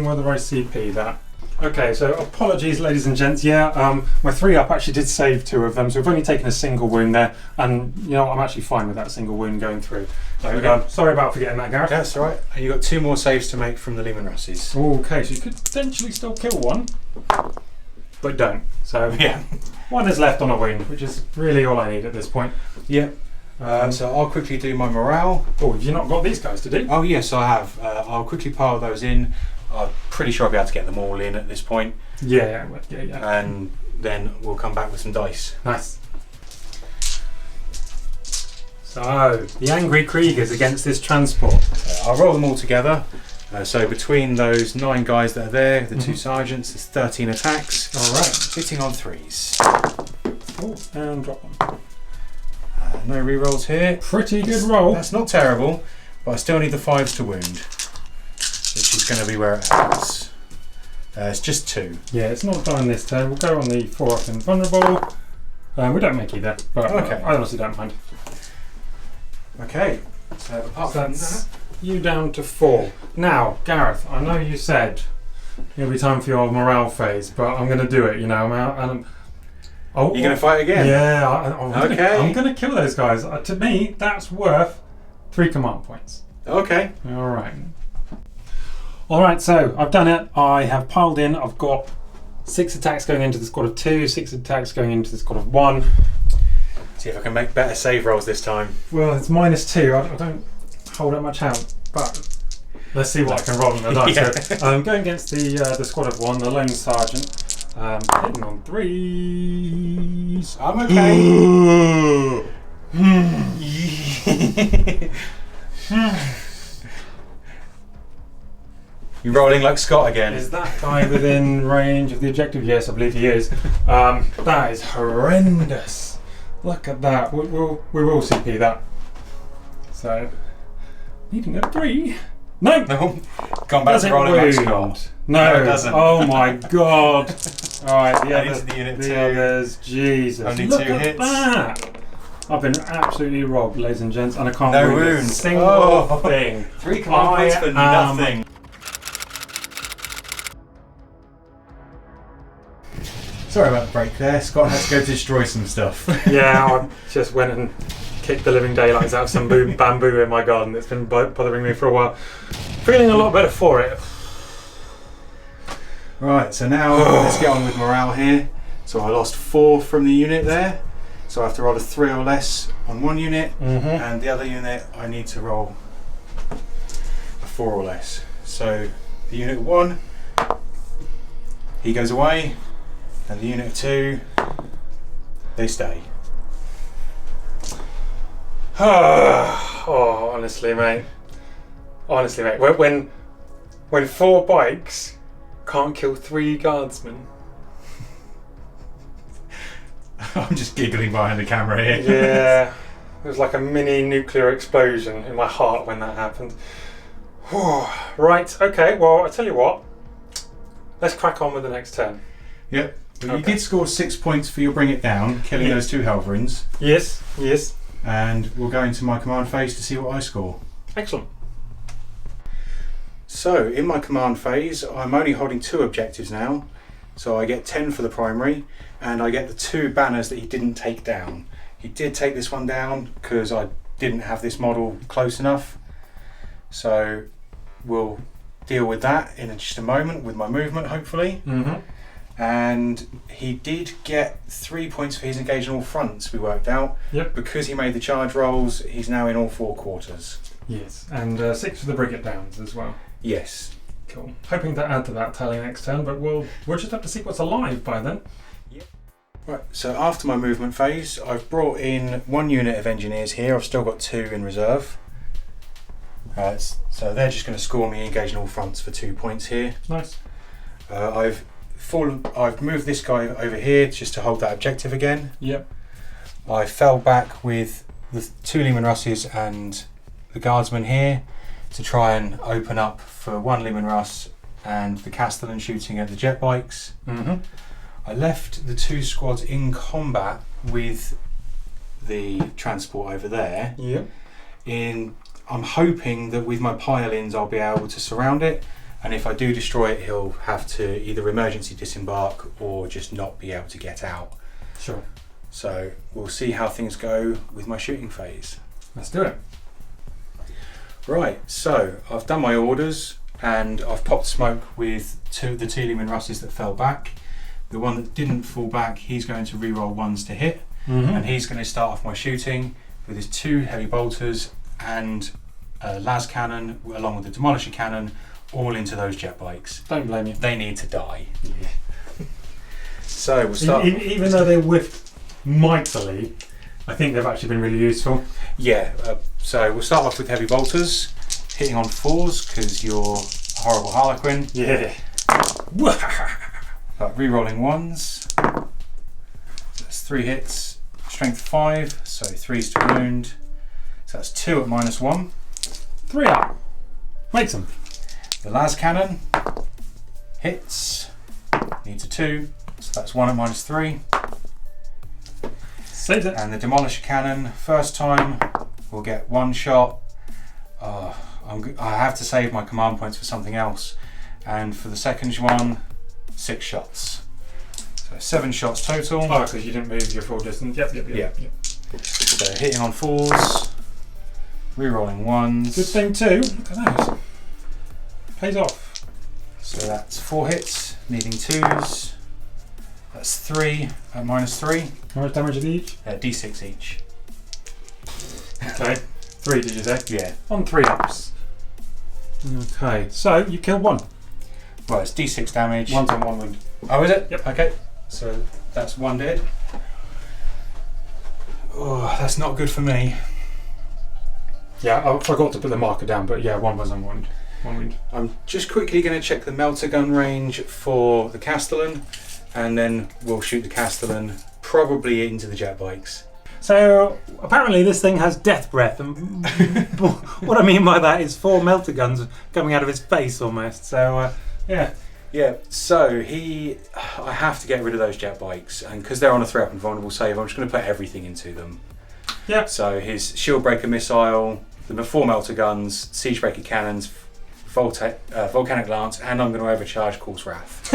S1: whether I CP that. Okay, so apologies, ladies and gents. Yeah, my 3 up actually did save 2 of them, so we've only taken a single wound there, and you know I'm actually fine with that single wound going through. So sorry about forgetting that, Gareth.
S2: That's alright. And you've got 2 more saves to make from the Lehman Russes.
S1: Okay, so you could potentially still kill one, but don't. So
S2: Yeah.
S1: 1 is left on a wound, which is really all I need at this point.
S2: Yep. So I'll quickly do my morale.
S1: Oh, have you not got these guys to do?
S2: Oh yes, I have. I'll quickly pile those in. I'm pretty sure I'll be able to get them all in at this point.
S1: Yeah.
S2: And then we'll come back with some dice.
S1: Nice. So, the angry Kriegers against this transport.
S2: I'll roll them all together. So between those 9 guys that are there, the 2 sergeants, there's 13 attacks.
S1: Alright.
S2: Hitting on 3s.
S1: Oh, and drop one.
S2: No rerolls here.
S1: Pretty good roll.
S2: That's not terrible, but I still need the 5s to wound, which is going to be where it hurts. It's just 2.
S1: Yeah, it's not done this turn. We'll go on the 4 up and vulnerable. We don't make either, but
S2: Okay.
S1: I honestly don't mind.
S2: Okay, so apart
S1: So
S2: from
S1: that's
S2: that,
S1: you down to 4. Now, Gareth, I know you said it'll be time for your morale phase, but I'm going to do it. You know, Oh,
S2: You're going to fight again?
S1: Yeah, I'm going to kill those guys. To me, that's worth 3 command points.
S2: Okay.
S1: All right, so I've done it. I have piled in. I've got 6 attacks going into the squad of 2, 6 attacks going into the squad of 1.
S2: See if I can make better save rolls this time.
S1: Well, it's -2. I don't hold that much out, but let's see what I can roll on the dice.
S2: Yeah.
S1: So, going against the squad of 1, the lone sergeant, hitting on 3s.
S2: I'm okay. You're rolling like Scott again.
S1: Is that guy within range of the objective? Yes, I believe he is. That is horrendous. Look at that. We will CP that. So, needing a 3. No!
S2: Gone back to rolling like Scott.
S1: No,
S2: it doesn't.
S1: Oh my god. Alright,
S2: into the unit 2.
S1: others. Jesus.
S2: Only
S1: Look
S2: 2
S1: at
S2: hits.
S1: that. I've been absolutely robbed, ladies and gents, and I can't
S2: No
S1: read a
S2: wounds.
S1: single thing.
S2: 3 command points for nothing. Sorry about the break there. Scott had to go destroy some stuff.
S1: Yeah, I just went and kicked the living daylights out of some bamboo in my garden. It's been bothering me for a while. Feeling a lot better for it.
S2: Right, so now let's get on with morale here. So I lost 4 from the unit there. So I have to roll a 3 or less on one unit, and the other unit I need to roll a 4 or less. So the unit 1, he goes away, and the unit of 2, they stay.
S1: Oh, honestly, mate. When 4 bikes can't kill 3 guardsmen.
S2: I'm just giggling behind the camera here.
S1: Yeah, it was like a mini nuclear explosion in my heart when that happened. Right, okay, well, I tell you what. Let's crack on with the next turn.
S2: Yep. Well, you did score 6 points for your Bring It Down, killing those 2 Helverins.
S1: Yes.
S2: And we'll go into my command phase to see what I score.
S1: Excellent.
S2: So, in my command phase, I'm only holding 2 objectives now. So I get 10 for the primary, and I get the 2 banners that he didn't take down. He did take this one down because I didn't have this model close enough. So we'll deal with that in just a moment with my movement, hopefully. And he did get 3 points for his engaged in all fronts, we worked out.
S1: Yep.
S2: Because he made the charge rolls, he's now in all 4 quarters.
S1: Yes, and 6 for the Bring It Downs as well.
S2: Yes.
S1: Cool. Hoping to add to that tally next turn, but we'll just have to see what's alive by then.
S2: Yep. Right, so after my movement phase, I've brought in 1 unit of engineers here. I've still got 2 in reserve. So they're just going to score me engaged in all fronts for 2 points here.
S1: Nice.
S2: I've moved this guy over here just to hold that objective again.
S1: Yep.
S2: I fell back with the 2 Lehman Russes and the guardsman here to try and open up for 1 Lehman Russ and the Castellan shooting at the jet bikes. I left the 2 squads in combat with the transport over there.
S1: Yep.
S2: I'm hoping that with my pile-ins I'll be able to surround it, and if I do destroy it he'll have to either emergency disembark or just not be able to get out.
S1: Sure.
S2: So we'll see how things go with my shooting phase.
S1: Let's do it.
S2: Right, so I've done my orders and I've popped smoke with the 2 Lehman Russes that fell back. The one that didn't fall back, he's going to re-roll 1s to hit, and he's going to start off my shooting with his 2 heavy bolters and a las cannon along with the demolisher cannon, all into those jet bikes.
S1: Don't blame you.
S2: They need to die.
S1: Yeah.
S2: So we'll start.
S1: Even though they whiffed mightily, I think they've actually been really useful.
S2: Yeah, so we'll start off with heavy bolters, hitting on 4s because you're a horrible Harlequin.
S1: Yeah.
S2: Re-rolling 1s. That's 3 hits, strength 5, so 3s to wound. So that's 2 at -1.
S1: 3 up. Makes them.
S2: The las cannon hits, needs a 2, so that's 1 at -3.
S1: Saves it.
S2: And the demolisher cannon, first time we'll get 1 shot. I have to save my command points for something else, and for the second one, 6 shots. So So 7 shots total.
S1: Oh, because you didn't move your full distance. Yep.
S2: So hitting on 4s, re-rolling 1s.
S1: Good thing too. Look at those. Pays off.
S2: So that's 4 hits, needing 2s. That's 3 at -3.
S1: How much damage are they each?
S2: D6 each.
S1: Okay. 3 did you say?
S2: Yeah.
S1: On 3 ups. Okay. So you killed 1.
S2: Well, it's D6 damage.
S1: 1's on 1 wound.
S2: Oh, is it?
S1: Yep.
S2: Okay. So that's 1 dead. Oh, that's not good for me.
S1: Yeah, I forgot to put the marker down, but yeah, 1 was on 1 wound.
S2: I'm just quickly going to check the melter gun range for the Castellan, and then we'll shoot the Castellan probably into the jet bikes.
S1: So apparently this thing has death breath, and what I mean by that is 4 melter guns coming out of his face almost. So yeah.
S2: Yeah, so I have to get rid of those jet bikes, and because they're on a 3-up and vulnerable save, I'm just going to put everything into them.
S1: Yeah.
S2: So his shield breaker missile, the 4 melter guns, siege breaker cannons, volcanic lance, and I'm going to overcharge Korps Wrath.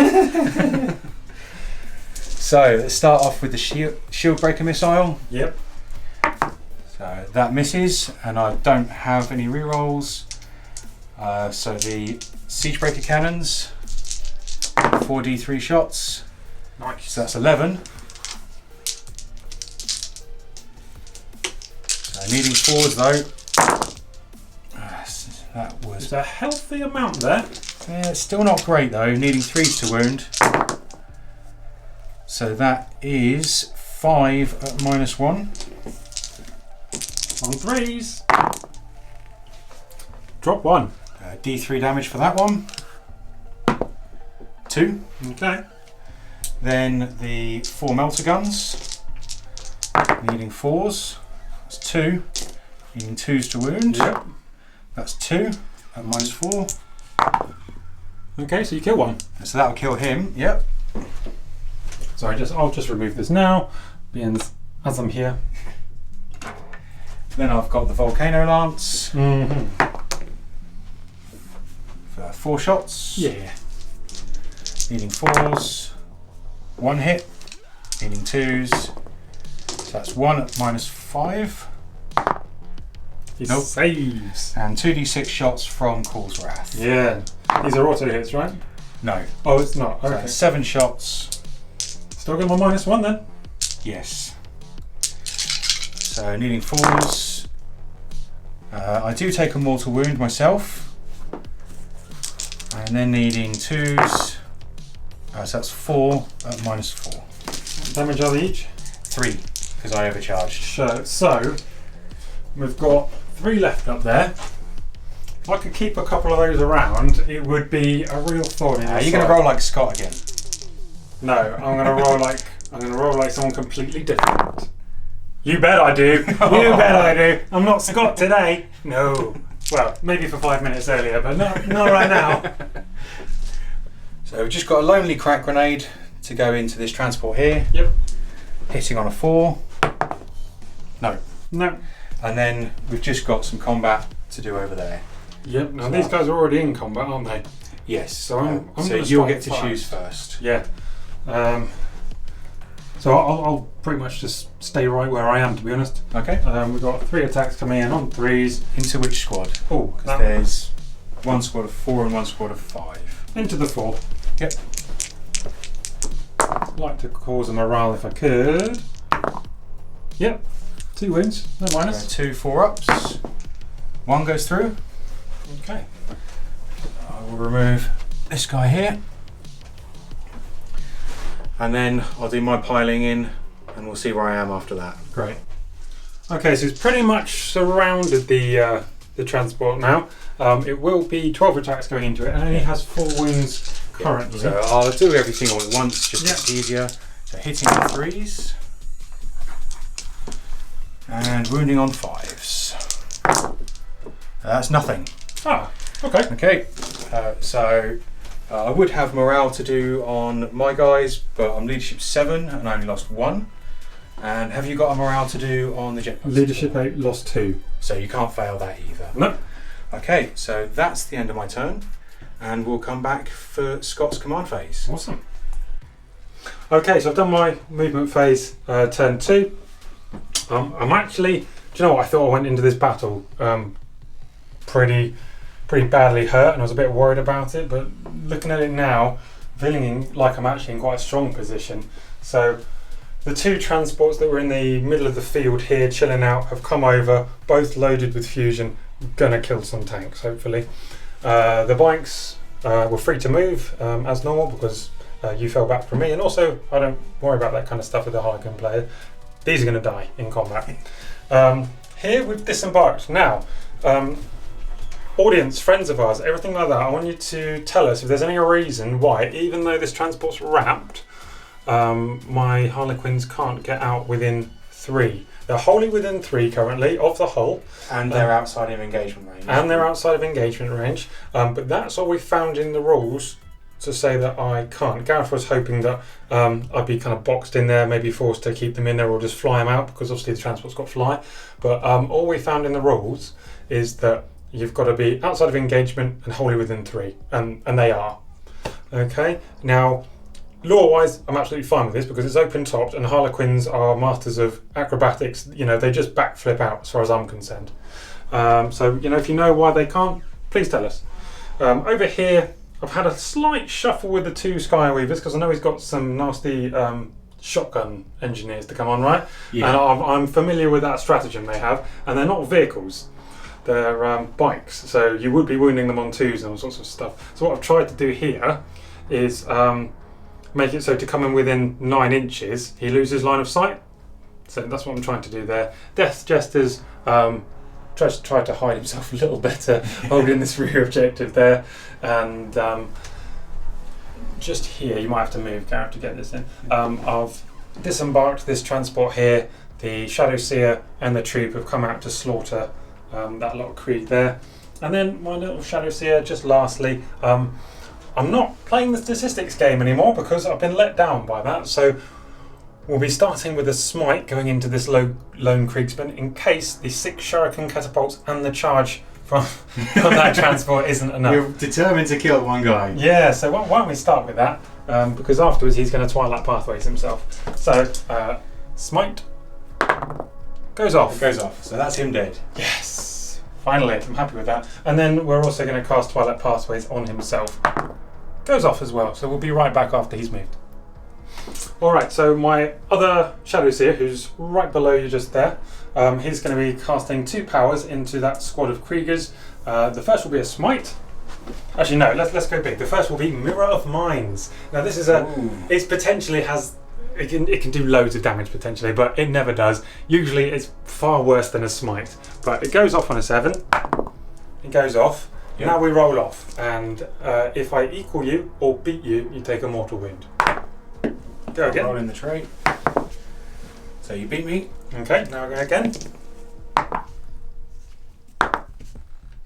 S2: So let's start off with the shield breaker missile.
S1: Yep.
S2: So that misses, and I don't have any rerolls. So the siege breaker cannons, 4d3 shots.
S1: Nice.
S2: So that's 11. So needing 4s though. That was.
S1: There's a healthy amount there.
S2: Yeah, it's still not great though. Needing 3s to wound. So that is 5 at -1.
S1: On 3s. Drop 1.
S2: D3 damage for that one. 2.
S1: Okay.
S2: Then the 4 melter guns. Needing 4s. That's 2. Needing 2s to wound.
S1: Yep.
S2: That's 2 at -4.
S1: Okay, so you kill 1.
S2: So that'll kill him. Yep.
S1: So I'll just remove this now, being as I'm here.
S2: Then I've got the volcano lance.
S1: Mm-hmm.
S2: For 4 shots.
S1: Yeah.
S2: Needing 4s. 1 hit. Needing 2s. So that's 1 at -5.
S1: He
S2: Nope.
S1: saves.
S2: And 2d6 shots from Korps Wrath.
S1: Yeah. These are auto hits, right?
S2: No.
S1: Oh, it's not.
S2: So
S1: Okay.
S2: that's 7 shots.
S1: Still got my -1 then.
S2: Yes. So needing 4s. I do take a mortal wound myself. And then needing 2s. So that's 4 at -4.
S1: What damage are they each?
S2: 3, because I overcharged.
S1: So we've got 3 left up there. If I could keep a couple of those around, it would be a real thorn in the
S2: You're going to roll like Scott again.
S1: No, I'm gonna roll like someone completely different. You bet I do. You bet I do. I'm not Scott today. No. Well, maybe for 5 minutes earlier, but not right now.
S2: So we've just got a lonely crack grenade to go into this transport here.
S1: Yep.
S2: Hitting on a 4. No.
S1: No.
S2: And then we've just got some combat to do over there.
S1: Yep. Now these guys are already in combat, aren't they?
S2: Yes.
S1: So I'm
S2: so
S1: gonna
S2: you'll
S1: start
S2: get to
S1: fire.
S2: choose first.
S1: Yeah. So I'll pretty much just stay right where I am, to be honest.
S2: Okay.
S1: We've got 3 attacks coming in on 3s.
S2: Into which squad?
S1: Oh,
S2: Because there's 1 squad of 4 and 1 squad of 5.
S1: into the 4.
S2: Yep.
S1: Like to cause a morale if I could. Yep. 2 wins, no minus.
S2: 2 4-ups. 1 goes through.
S1: Okay.
S2: I will remove this guy here. And then I'll do my piling in and we'll see where I am after that.
S1: Great. Okay, so it's pretty much surrounded the transport now. It will be 12 attacks going into it, and it only has 4 wounds currently.
S2: So I'll do everything all at once, just
S1: Yep.
S2: it's easier. So hitting on 3s. And wounding on 5s. That's nothing.
S1: Ah, okay.
S2: Okay, so I would have morale to do on my guys, but I'm leadership 7 and I only lost 1. And have you got a morale to do on the jetpacks?
S1: Leadership 8 lost 2.
S2: So you can't fail that either.
S1: No.
S2: Okay, so that's the end of my turn, and we'll come back for Scott's command phase.
S1: Awesome. Okay, so I've done my movement phase, turn 2. I'm actually, do you know what? I thought I went into this battle pretty badly hurt, and I was a bit worried about it. But looking at it now, feeling like I'm actually in quite a strong position. So the 2 transports that were in the middle of the field here, chilling out, have come over, both loaded with fusion, gonna kill some tanks, hopefully. The bikes were free to move as normal because you fell back from me, and also I don't worry about that kind of stuff with the Harlequin player. These are going to die in combat. Here we've disembarked. Now, audience, friends of ours, everything like that, I want you to tell us if there's any reason why, even though this transport's wrapped, my Harlequins can't get out within 3. They're wholly within 3 currently of the hull.
S2: And they're outside of engagement range.
S1: But that's all we found in the rules to say that I can't. Gareth was hoping that I'd be kind of boxed in there, maybe forced to keep them in there or just fly them out, because obviously the transport's got fly. But all we found in the rules is that you've got to be outside of engagement and wholly within 3, and they are. Okay, now lore-wise, I'm absolutely fine with this because it's open-topped, and Harlequins are masters of acrobatics. You know, they just backflip out as far as I'm concerned. So, you know, if you know why they can't, please tell us. Over here, I've had a slight shuffle with the 2 Skyweavers because I know he's got some nasty shotgun engineers to come on, right? Yeah. And I'm familiar with that stratagem they have, and they're not vehicles. They're bikes, so you would be wounding them on 2s and all sorts of stuff. So what I've tried to do here is make it so to come in within 9 inches, he loses line of sight. So that's what I'm trying to do there. Death Jester's try to hide himself a little better, holding this rear objective there, and just here, you might have to move, Gareth, to get this in. I've disembarked this transport here. The Shadow Seer and the troop have come out to slaughter that lot of Krieg there. And then my little Shadow Seer, just lastly, I'm not playing the statistics game anymore because I've been let down by that. So we'll be starting with a Smite going into this lone Kriegsman in case the 6 Shuriken catapults and the charge from that transport isn't enough.
S2: You're determined to kill one guy.
S1: Yeah, so why don't we start with that? Because afterwards he's going to Twilight Pathways himself. So, Smite goes off.
S2: It goes off, so that's him dead.
S1: Yes, finally, I'm happy with that. And then we're also going to cast Twilight Pathways on himself. Goes off as well, so we'll be right back after he's moved. Alright, so my other Shadow Seer, who's right below you just there, he's going to be casting 2 powers into that squad of Kriegers. The first will be a Smite. Actually, no, let's go big. The first will be Mirror of Minds. Now this is it potentially has, it can do loads of damage potentially, but it never does. Usually it's far worse than a Smite. But it goes off on a 7. It goes off. Yep. Now we roll off, and if I equal you or beat you, you take a mortal wound. Go again.
S2: Roll in the tray. So you beat me.
S1: Okay, now we're going again.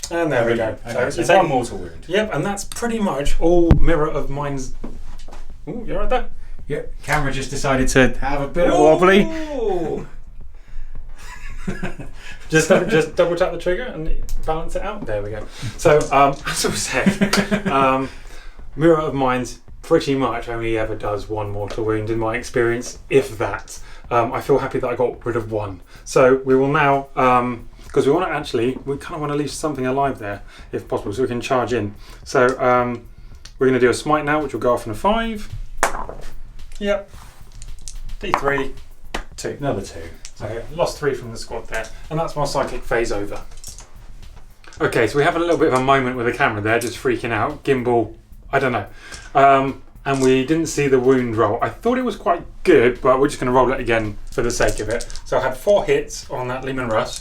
S1: And there we go.
S2: Okay, so it's one mortal wound.
S1: Yep, and that's pretty much all Mirror of Minds. Ooh, you're right there.
S2: Yep, camera just decided to have a bit of wobbly.
S1: just double tap the trigger and balance it out. There we go. So, as I was saying, Mirror of Minds pretty much only ever does 1 mortal wound in my experience, if that. I feel happy that I got rid of 1. So we will now, because we kind of want to leave something alive there, if possible, so we can charge in. So we're going to do a Smite now, which will go off in a 5. Yep. D3, 2.
S2: Another 2.
S1: So lost 3 from the squad there, and that's my psychic phase over. Okay, so we have a little bit of a moment with the camera there, just freaking out. Gimbal, I don't know. And we didn't see the wound roll. I thought it was quite good, but we're just going to roll it again for the sake of it. So I had 4 hits on that Lehman Russ.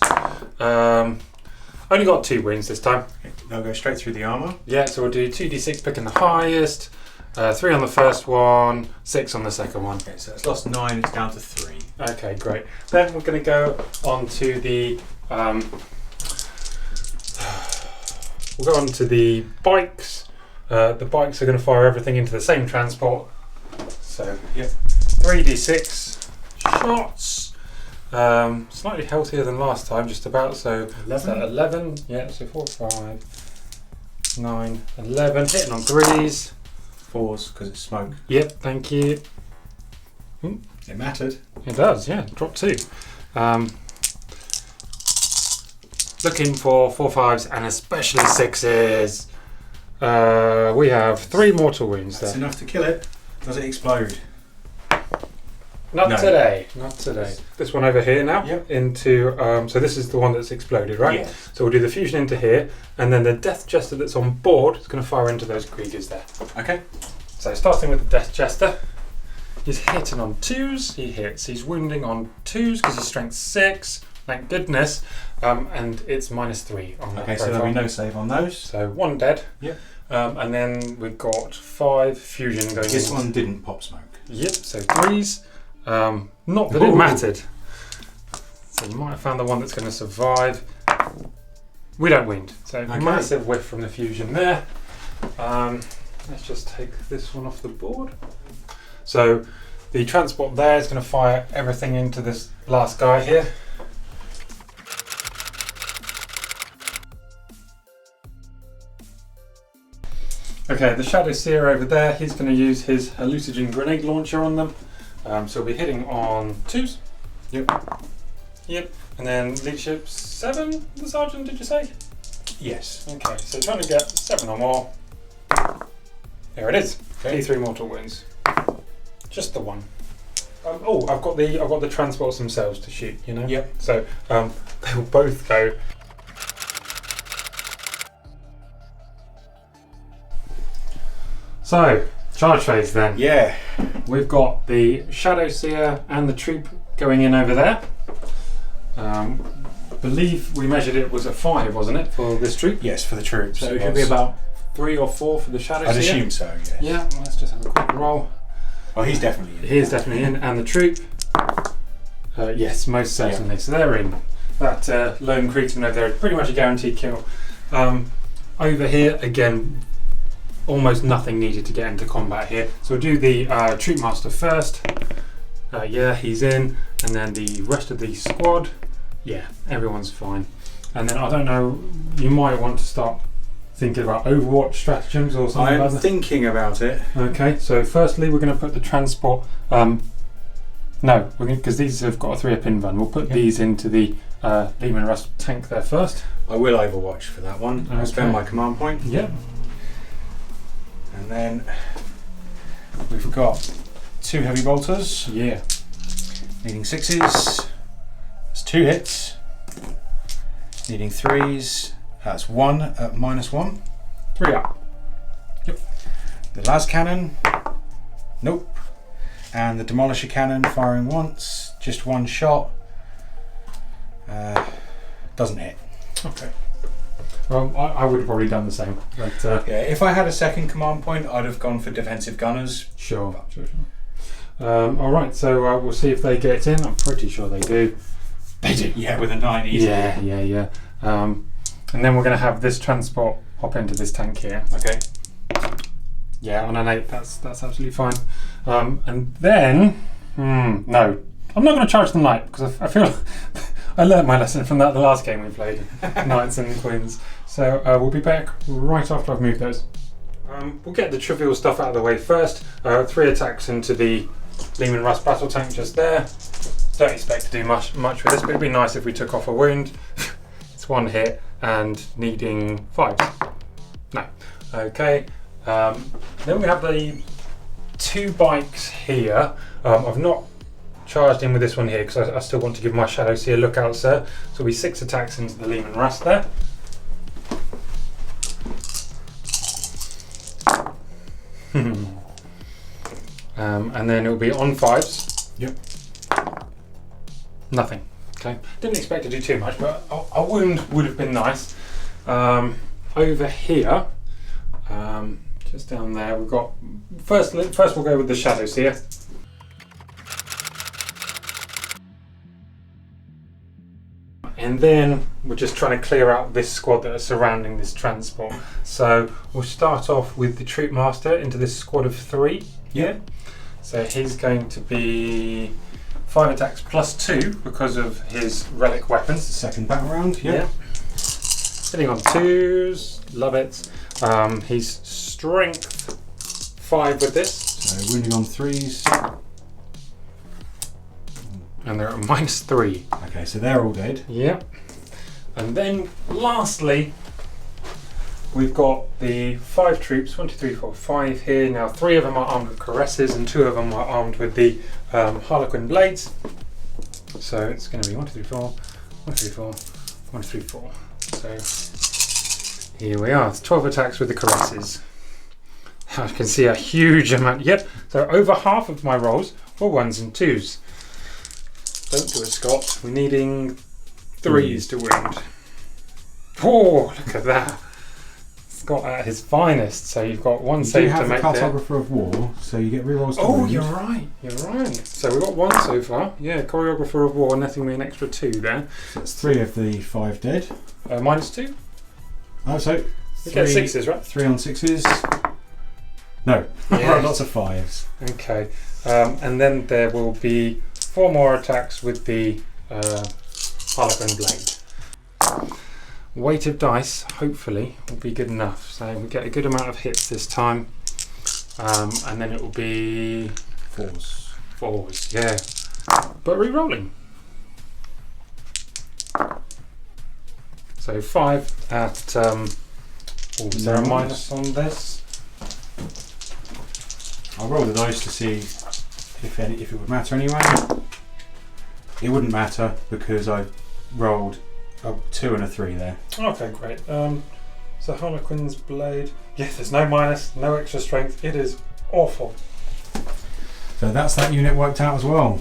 S1: Only got 2 wounds this time.
S2: They'll go straight through the armour.
S1: Yeah, so we'll do 2d6 picking the highest, 3 on the first one, 6 on the second one.
S2: Okay, so it's lost 9, it's down to 3.
S1: Okay, great. Then we're going to go on to the we'll go on to the bikes. The bikes are going to fire everything into the same transport. So, yep, 3d6 shots. Slightly healthier than last time, just about. So 11. Yeah, so 4, 5, 9, 11. Hitting on 3s.
S2: 4s because it's smoke.
S1: Yep, thank you.
S2: It mattered.
S1: It does, yeah. Drop 2. Looking for 4/5s and especially 6s. We have 3 mortal wounds
S2: That's
S1: there.
S2: enough to kill it. Does it explode?
S1: Not
S2: No.
S1: today. Not today. This one over here now.
S2: Yep.
S1: Into so this is the one that's exploded, right?
S2: Yeah.
S1: So we'll do the fusion into here, and then the Death Jester that's on board is going to fire into those Kriegers there.
S2: Okay.
S1: So starting with the Death Jester, he's hitting on 2s. He hits. He's wounding on 2s because he's strength 6. Thank goodness. And it's -3 on that.
S2: Okay, so there'll be no save on those.
S1: So 1 dead.
S2: Yep.
S1: And then we've got 5 fusion going.
S2: This
S1: in.
S2: one didn't pop smoke.
S1: Yep. So 3s. Not that it mattered. So you might have found the one that's going to survive. We don't wound. So
S2: Okay.
S1: massive whiff from the fusion there. Let's just take this one off the board. So the transport there is going to fire everything into this last guy here. Okay, the Shadow Seer over there, he's going to use his hallucinogen grenade launcher on them. So we'll be hitting on 2s.
S2: Yep.
S1: Yep. And then leadership 7, the sergeant, did you say?
S2: Yes.
S1: Okay, so trying to get 7 or more. There it is.
S2: Okay.
S1: D3 mortal wounds. Just the one. I've got the transports themselves to shoot. You know.
S2: Yep.
S1: So they will both go. So charge phase then.
S2: Yeah.
S1: We've got the Shadow Seer and the troop going in over there. Believe we measured it was a 5, wasn't it, for this troop?
S2: Yes, for the troops.
S1: So it should be about 3 or 4 for the Shadow
S2: I'd
S1: Seer.
S2: assume so, yes.
S1: Yeah, well, let's just have a quick roll.
S2: Oh, he's definitely in.
S1: He is definitely in, and the troop. Yes, most certainly.
S2: Yeah.
S1: So they're in. That lone Kriegsman over there is pretty much a guaranteed kill. Over here, again, almost nothing needed to get into combat here. So we'll do the Troop Master first. Yeah, he's in. And then the rest of the squad. Yeah, everyone's fine. And then I don't know, you might want to start thinking about Overwatch stratagems or something
S2: I'm
S1: like that.
S2: thinking about it.
S1: Okay, so firstly we're going to put the transport. No, because these have got a 3-up invuln. We'll put these into the Lehman Russ tank there first.
S2: I will Overwatch for that one. I'll spend my command point.
S1: Yep.
S2: And then we've got 2 heavy bolters.
S1: Yeah.
S2: Needing 6s. That's 2 hits. Needing 3s. That's 1 at -1.
S1: 3 up.
S2: Yep. The las cannon. Nope. And the demolisher cannon firing once. Just 1 shot. Doesn't hit.
S1: Okay. Well, I would have probably done the same. But
S2: Yeah, if I had a second command point, I'd have gone for defensive gunners.
S1: sure. All right, so we'll see if they get in. I'm pretty sure they do. They do.
S2: Yeah, with a 9 easy.
S1: Yeah. And then we're going to have this transport hop into this tank here.
S2: Okay.
S1: Yeah, on an 8, that's absolutely fine. And then, no, I'm not going to charge the knight because I feel I learned my lesson from the last game we played, Knights and Queens. So we'll be back right after I've moved those. We'll get the trivial stuff out of the way first. 3 attacks into the Lehman Russ battle tank just there. Don't expect to do much with this, but it'd be nice if we took off a wound. It's 1 hit and needing 5s. No. Okay. Then we have the 2 bikes here. I've not charged in with this one here because I still want to give my Shadow Seer a look out, sir. So it'll be 6 attacks into the Lehman Russ there. And then it'll be on 5s.
S2: Yep.
S1: Nothing. Okay. Didn't expect to do too much, but a wound would have been nice. Over here, just down there, we've got first we'll go with the Shadow Seer. And then we're just trying to clear out this squad that are surrounding this transport. So we'll start off with the Troop Master into this squad of 3.
S2: Yeah.
S1: So he's going to be 5 attacks plus 2 because of his relic weapons.
S2: Second battle round.
S1: Yeah. Hitting on 2s, love it. He's strength 5 with this.
S2: So wounding on 3s.
S1: And they're at -3.
S2: Okay, so they're all dead.
S1: Yep. And then lastly, we've got the 5 troops, 1, 2, 3, 4, 5 here. Now 3 of them are armed with cuirasses and 2 of them are armed with the Harlequin blades. So it's going to be 1, 2, 3, 4, 1, 2, 3, 4, 1, 2, 3, 4. So here we are. It's 12 attacks with the cuirasses. I can see a huge amount. Yep. So over half of my rolls were 1s and 2s. Don't do it, Scott. We're needing 3s to wound. Oh, look at that. Scott at his finest. So you've got 1 save to make there.
S2: You have the Cartographer of War, so you get rerolls to
S1: Oh,
S2: wound.
S1: you're right. You're right. So we've got 1 so far. Yeah, Choreographer of War, netting me an extra 2 there.
S2: So that's 3 of the 5 dead.
S1: -2?
S2: Oh, so
S1: You get 6s, right?
S2: 3 on 6s. No,
S1: Yeah.
S2: lots of 5s.
S1: Okay. And then there will be 4 more attacks with the Harlequin blade. Weight of dice, hopefully, will be good enough. So we get a good amount of hits this time. And then it will be 4s, yeah. But re-rolling. So 5 at... is there a minus on this?
S2: I'll roll the dice to see if it would matter anyway. It wouldn't matter because I rolled a 2 and a 3 there.
S1: Okay, great. So Harlequin's blade. Yes, there's no minus, no extra strength. It is awful.
S2: So that's that unit worked out as well.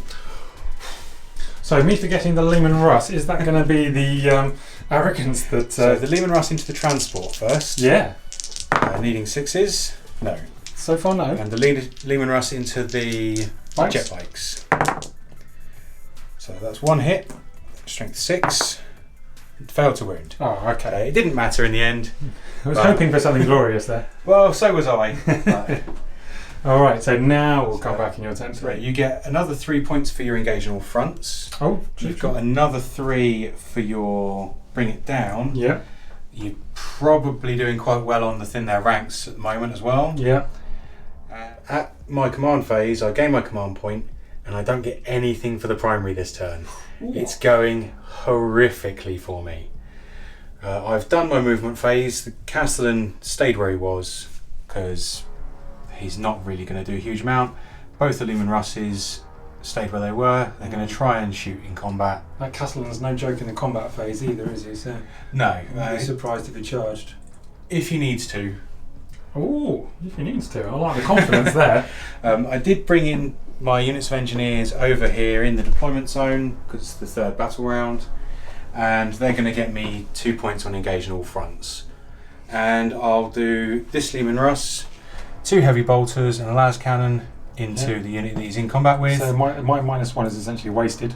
S1: So me forgetting the Lehman Russ, is that going to be the arrogance that...
S2: So the Lehman Russ into the transport first.
S1: Yeah.
S2: Needing 6s. No.
S1: So far, no.
S2: And the Lehman Russ into the
S1: Bikes.
S2: jet bikes. So that's 1 hit, strength 6, failed to wound.
S1: Oh, okay.
S2: It didn't matter in the end.
S1: I was hoping for something glorious there.
S2: Well, so was I.
S1: All right, so now we'll come back in your turn 3.
S2: You get another 3 points for your engage in all fronts.
S1: Oh,
S2: You've got another 3 for your bring it down.
S1: Yeah.
S2: You're probably doing quite well on the thin their ranks at the moment as well.
S1: Yeah.
S2: At my command phase, I gain my command point, and I don't get anything for the primary this turn.
S1: Ooh.
S2: It's going horrifically for me. I've done my movement phase. The Castellan stayed where he was because he's not really going to do a huge amount. Both the Lehman Russes stayed where they were. They're going to try and shoot in combat.
S1: That Castellan's no joke in the combat phase either, is he? So
S2: No.
S1: I'd be surprised if he charged.
S2: If he needs to.
S1: Oh, if he needs to. I like the confidence there.
S2: I did bring in my units of engineers over here in the deployment zone because it's the 3rd battle round, and they're going to get me 2 points on engage in all fronts. And I'll do this Lehman Russ, 2 heavy bolters and a las cannon into the unit that he's in combat with.
S1: So my -1 is essentially wasted.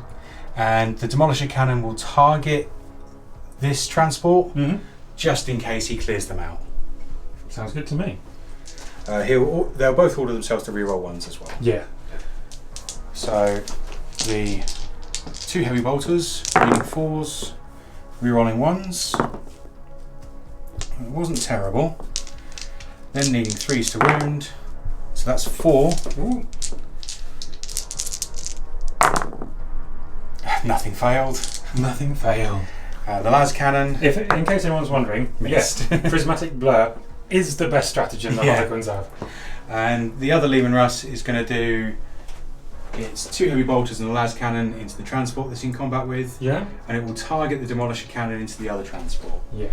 S2: And the demolisher cannon will target this transport just in case he clears them out.
S1: Sounds good to me.
S2: They'll both order themselves to reroll 1s as well.
S1: Yeah.
S2: So the 2 heavy bolters, needing 4s, rerolling 1s. It wasn't terrible. Then needing 3s to wound. So that's 4.
S1: Ooh.
S2: Nothing failed.
S1: Nothing failed.
S2: The las cannon.
S1: If, in case anyone's wondering,
S2: Missed.
S1: yes, prismatic blur is the best stratagem that
S2: Yeah.
S1: Harlequins have.
S2: And the other Lehman Russ is going to do its 2 heavy bolters and a las cannon into the transport that's in combat with.
S1: Yeah?
S2: And it will target the demolisher cannon into the other transport.
S1: Yeah.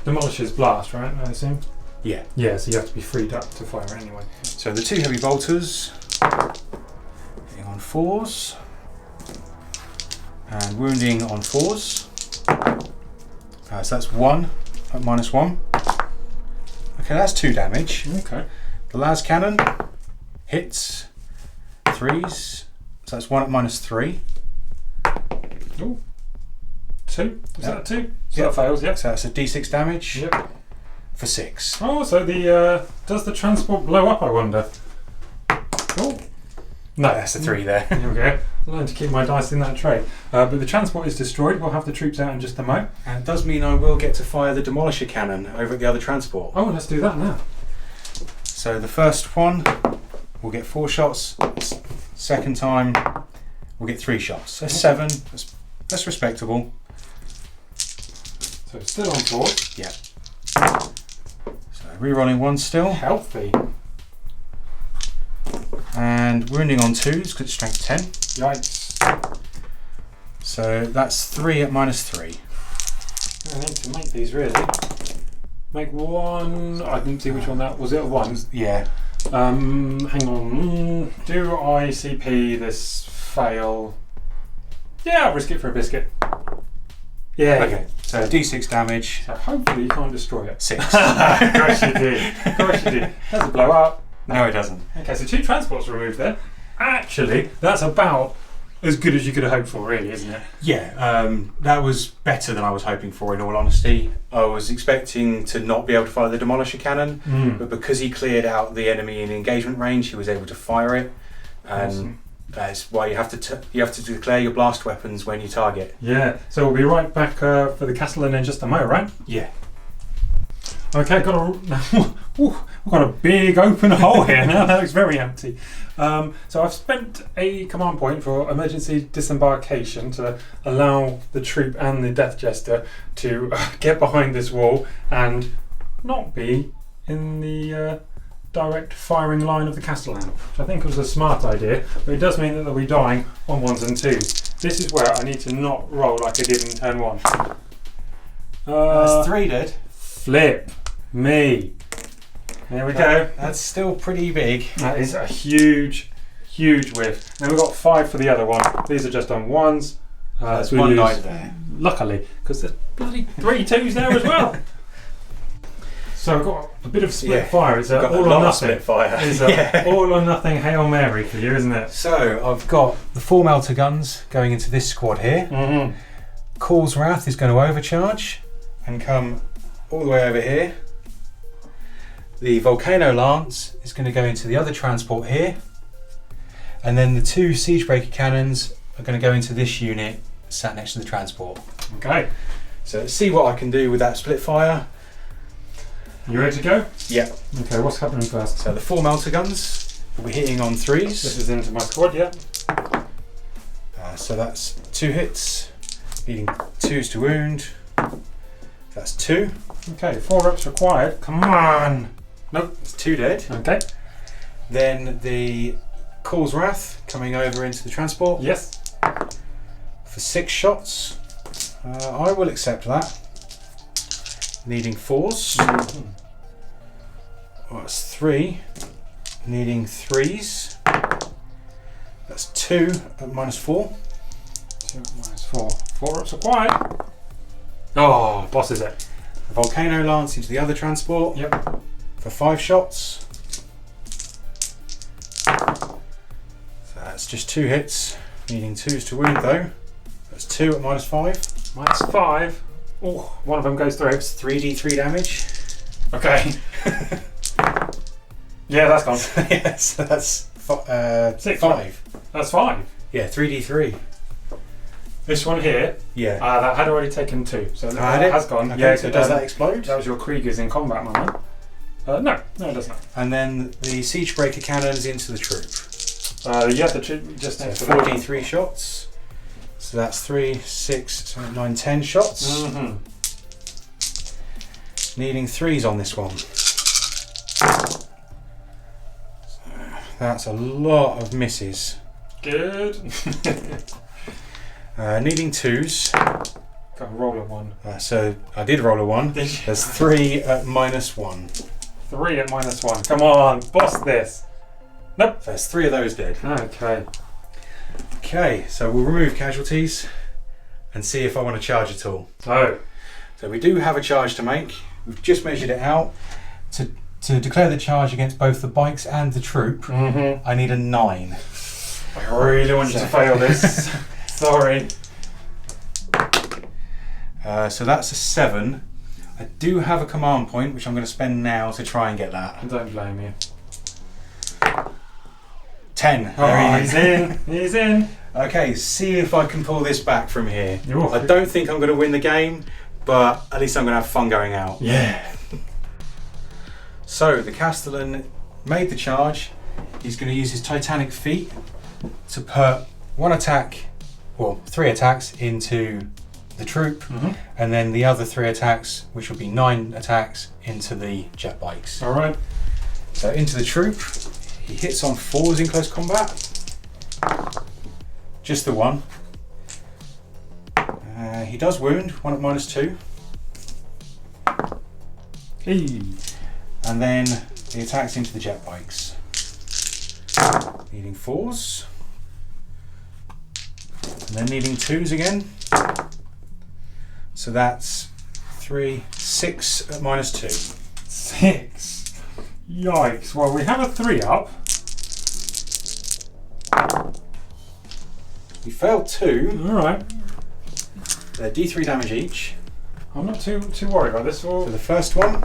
S1: Demolisher's blast, right, I assume?
S2: Yeah.
S1: Yeah, so you have to be freed up to fire anyway.
S2: So the 2 heavy bolters hitting on 4s and wounding on 4s. So that's 1 at -1. Okay, that's 2 damage.
S1: Okay.
S2: The las cannon hits 3s, so that's 1 at -3.
S1: Ooh. 2? Is
S2: Yep.
S1: that a 2? So
S2: Yep.
S1: that fails, yep.
S2: So that's a d6 damage
S1: Yep.
S2: for 6.
S1: Oh, so the does the transport blow up, I wonder? Oh. No.
S2: That's a 3 there.
S1: There we go. I learned to keep my dice in that tray. But the transport is destroyed. We'll have the troops out in just a mo.
S2: And it does mean I will get to fire the demolisher cannon over at the other transport.
S1: Oh, let's do that now.
S2: So the first one will get 4 shots. Second time we'll get 3 shots. So 7, that's respectable.
S1: So it's still on 4.
S2: Yeah. So re-rolling 1 still.
S1: Healthy.
S2: And wounding on 2s because it's strength 10.
S1: Yikes.
S2: So that's 3 at -3.
S1: I need to make these really. Make 1. I didn't see which one that was. It a 1?
S2: Yeah.
S1: Hang on. Do I CP this fail? Yeah, I'll risk it for a biscuit. Yeah.
S2: Okay. So D6 damage.
S1: So hopefully you can't destroy it.
S2: 6.
S1: Of course you did. Of course you did. That's a blow up.
S2: No, it doesn't.
S1: Okay, so 2 transports removed there. Actually, that's about as good as you could have hoped for, really, isn't it?
S2: Yeah, that was better than I was hoping for, in all honesty. I was expecting to not be able to fire the Demolisher Cannon, but because he cleared out the enemy in engagement range, he was able to fire it. And
S1: awesome.
S2: that's why you have to declare your blast weapons when you target.
S1: Yeah, so we'll be right back for the Castellan in just a moment, right?
S2: Yeah.
S1: Okay, we've got a big open hole here now. That looks very empty. So I've spent a command point for emergency disembarkation to allow the troop and the Death Jester to get behind this wall and not be in the direct firing line of the Castellan, which I think was a smart idea, but it does mean that they'll be dying on 1s and 2s. This is where I need to not roll like I did in turn 1.
S2: That's 3 dead.
S1: Flip me. There we go.
S2: That's still pretty big.
S1: That is a huge, huge whiff. And we've got 5 for the other one. These are just on 1s.
S2: There's
S1: so
S2: 1
S1: we
S2: died
S1: lose,
S2: there.
S1: luckily, because there's bloody 3 2s there as well. So I've got a bit of split fire. It's all or nothing.
S2: Split fire.
S1: It's all or nothing Hail Mary for you, isn't it?
S2: So I've got the 4 melter guns going into this squad here.
S1: Mm-hmm.
S2: Call's Wrath is going to overcharge and come all the way over here. The Volcano Lance is going to go into the other transport here. And then the 2 Siegebreaker cannons are going to go into this unit sat next to the transport.
S1: Okay.
S2: So let's see what I can do with that split fire.
S1: You ready to go?
S2: Yeah.
S1: Okay, what's happening first?
S2: So the 4 melter guns will be hitting on 3s.
S1: This is into my squad, yeah.
S2: So that's 2 hits, needing 2s to wound. That's 2.
S1: Okay, 4 reps required. Come on. Nope.
S2: It's 2 dead.
S1: Okay.
S2: Then the Call's Wrath coming over into the transport.
S1: Yes.
S2: For 6 shots. I will accept that. Needing 4s.
S1: Mm-hmm.
S2: Oh, that's 3. Needing 3s. That's 2 at -4.
S1: 2 minus 4. 4 reps required. Oh, boss is it.
S2: The Volcano Lance into the other transport.
S1: Yep.
S2: For 5 shots. So that's just 2 hits. Needing 2s to wound though. That's 2 at -5.
S1: -5. Oh, one of them goes through.
S2: It's 3d3 damage.
S1: Okay. Yeah, that's gone.
S2: Yeah, so that's
S1: 6,
S2: 5.
S1: That's 5.
S2: Yeah, 3d3.
S1: This one here,
S2: Yeah.
S1: that had already taken 2, so
S2: Had
S1: that
S2: it?
S1: has gone.
S2: Okay,
S1: Yeah,
S2: so does that explode?
S1: That was your Kriegers in combat, my man. No, it does not.
S2: And then the Siegebreaker cannons into the troop.
S1: Yeah, the troop just
S2: So
S1: next to
S2: 43 shots. So that's 3, 6, 7, 9, 10 shots.
S1: Mm-hmm.
S2: Needing 3s on this one. So that's a lot of misses.
S1: Good.
S2: Needing 2s.
S1: Got a roll of 1.
S2: So I did roll a 1. There's 3 at -1.
S1: 3 at -1. Come on, boss this. Nope.
S2: So there's 3 of those dead.
S1: Okay.
S2: Okay, so we'll remove casualties and see if I want to charge at all. So we do have a charge to make. We've just measured it out. To declare the charge against both the bikes and the troop, I need a 9.
S1: I really want you to fail this. Sorry.
S2: So that's a 7. I do have a command point, which I'm going to spend now to try and get that.
S1: Don't blame you.
S2: 10.
S1: Oh, he's in. He's in.
S2: Okay, see if I can pull this back from here.
S1: You're
S2: I don't think I'm going to win the game, but at least I'm going to have fun going out.
S1: Yeah.
S2: So the Castellan made the charge. He's going to use his Titanic feet to put one attack, well, 3 attacks into the troop, and then the other 3 attacks, which will be 9 attacks, into the jet bikes.
S1: All right.
S2: So into the troop, he hits on 4s in close combat. Just the 1. He does wound, 1 at -2.
S1: Hey.
S2: And then the attacks into the jet bikes. Needing 4s. And then needing 2s again. So that's 3, 6 at -2.
S1: 6. Yikes. Well, we have a 3 up.
S2: We failed 2.
S1: All right.
S2: They're D3 damage each.
S1: I'm not too worried about this.
S2: So the first one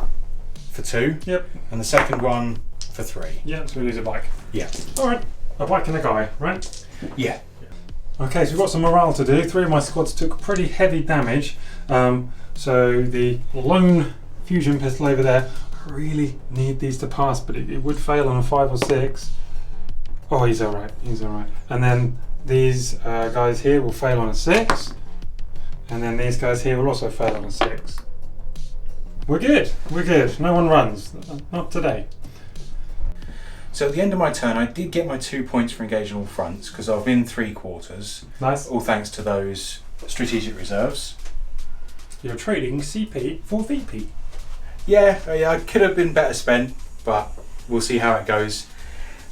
S2: for 2.
S1: Yep.
S2: And the second one for 3.
S1: Yeah, so we lose a bike.
S2: Yeah.
S1: All right. A bike and a guy, right?
S2: Yeah.
S1: Okay, so we've got some morale to do. 3 of my squads took pretty heavy damage. So the lone fusion pistol over there, I really need these to pass, but it would fail on a 5 or 6. Oh, he's all right. He's all right. And then these guys here will fail on a 6. And then these guys here will also fail on a 6. We're good. We're good. No one runs. Not today.
S2: So at the end of my turn, I did get my 2 points for engaging all fronts because I've been 3/4.
S1: Nice.
S2: All thanks to those strategic reserves.
S1: You're trading CP for VP.
S2: Yeah, I could have been better spent, but we'll see how it goes.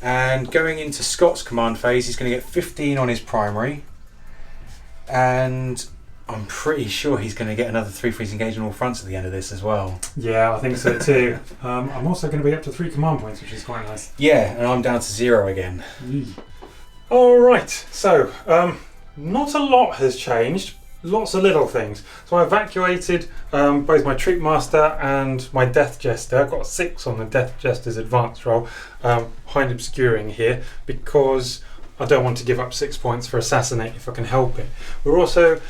S2: And going into Scott's command phase, he's going to get 15 on his primary. And I'm pretty sure he's going to get another 3 freeze engaging all fronts at the end of this as well.
S1: Yeah, I think so too. I'm also going to be up to 3 command points, which is quite nice.
S2: Yeah, and I'm down to 0 again.
S1: All right, so not a lot has changed. Lots of little things. So I evacuated both my Troop Master and my Death Jester. I've got 6 on the Death Jester's advanced roll, behind obscuring here, because I don't want to give up 6 points for Assassinate if I can help it. We're also,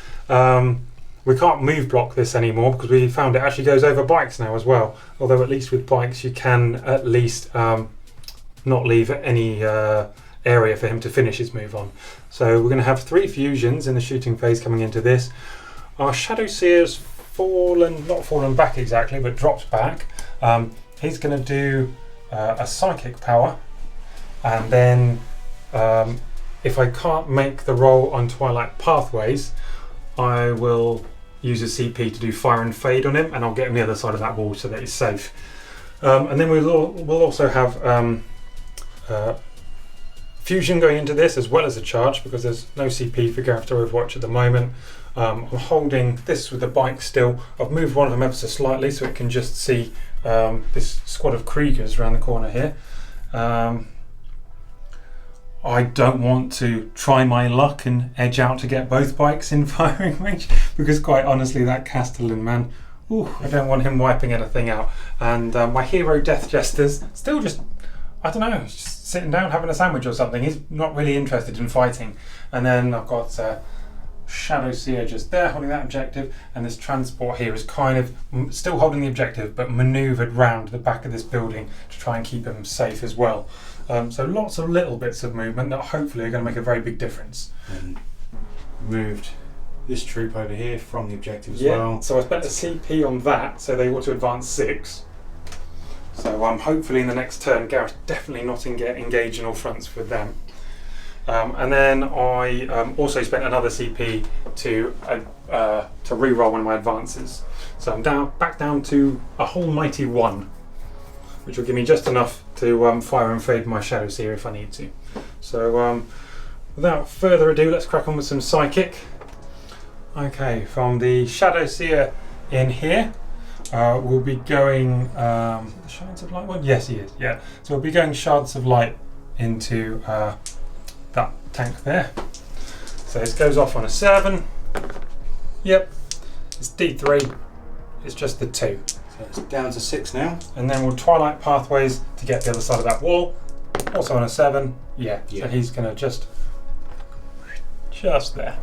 S1: we can't move block this anymore because we found it actually goes over bikes now as well. Although at least with bikes you can at least not leave any area for him to finish his move on. So we're going to have 3 fusions in the shooting phase coming into this. Our Shadow Seer's not fallen back exactly, but dropped back. He's going to do a psychic power, and then if I can't make the roll on Twilight Pathways, I will use a CP to do Fire and Fade on him, and I'll get him the other side of that wall so that he's safe. And then we'll also have fusion going into this as well as a charge, because there's no CP for Gareth to Overwatch at the moment. I'm holding this with the bike still. I've moved one of them ever so slightly so it can just see this squad of Kriegers around the corner here. I don't want to try my luck and edge out to get both bikes in firing range, because quite honestly that Castellan man, I don't want him wiping anything out. And my hero Death Jester's still just, I don't know, just sitting down having a sandwich or something. He's not really interested in fighting. And then I've got Shadow Seer just there holding that objective, and this transport here is kind of still holding the objective but manoeuvred round the back of this building to try and keep him safe as well. So lots of little bits of movement that hopefully are going to make a very big difference.
S2: And moved this troop over here from the objective as well.
S1: So I spent a CP on that, so they want to advance 6. So hopefully in the next turn, Gareth definitely not engage in all fronts with them. And then I also spent another CP to re-roll one of my advances. So I'm back down to a whole mighty 1, which will give me just enough to fire and fade my Shadow Seer if I need to. So without further ado, let's crack on with some Psychic. Okay, from the Shadow Seer in here, we'll be going the Shards of Light one? Yes, he is, yeah. So we'll be going Shards of Light into that tank there. So this goes off on a 7. Yep, it's D3, it's just the 2.
S2: So it's down to 6 now.
S1: And then we'll Twilight Pathways to get the other side of that wall. Also on a 7. Yeah. So he's going to just there.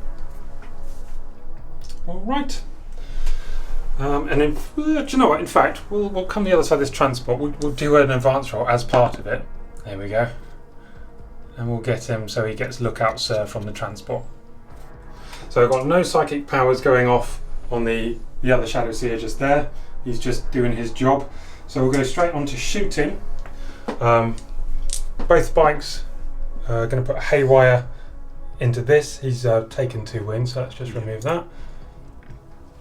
S1: All right. And then, do you know what? In fact, we'll come the other side of this transport. We'll do an advance roll as part of it. There we go. and we'll get him so he gets lookout sir from the transport. So I've got no psychic powers going off on the other Shadow Seer just there. He's just doing his job. So we'll go straight on to shooting. Both bikes are going to put haywire into this. He's taken 2 wins, so let's just remove that.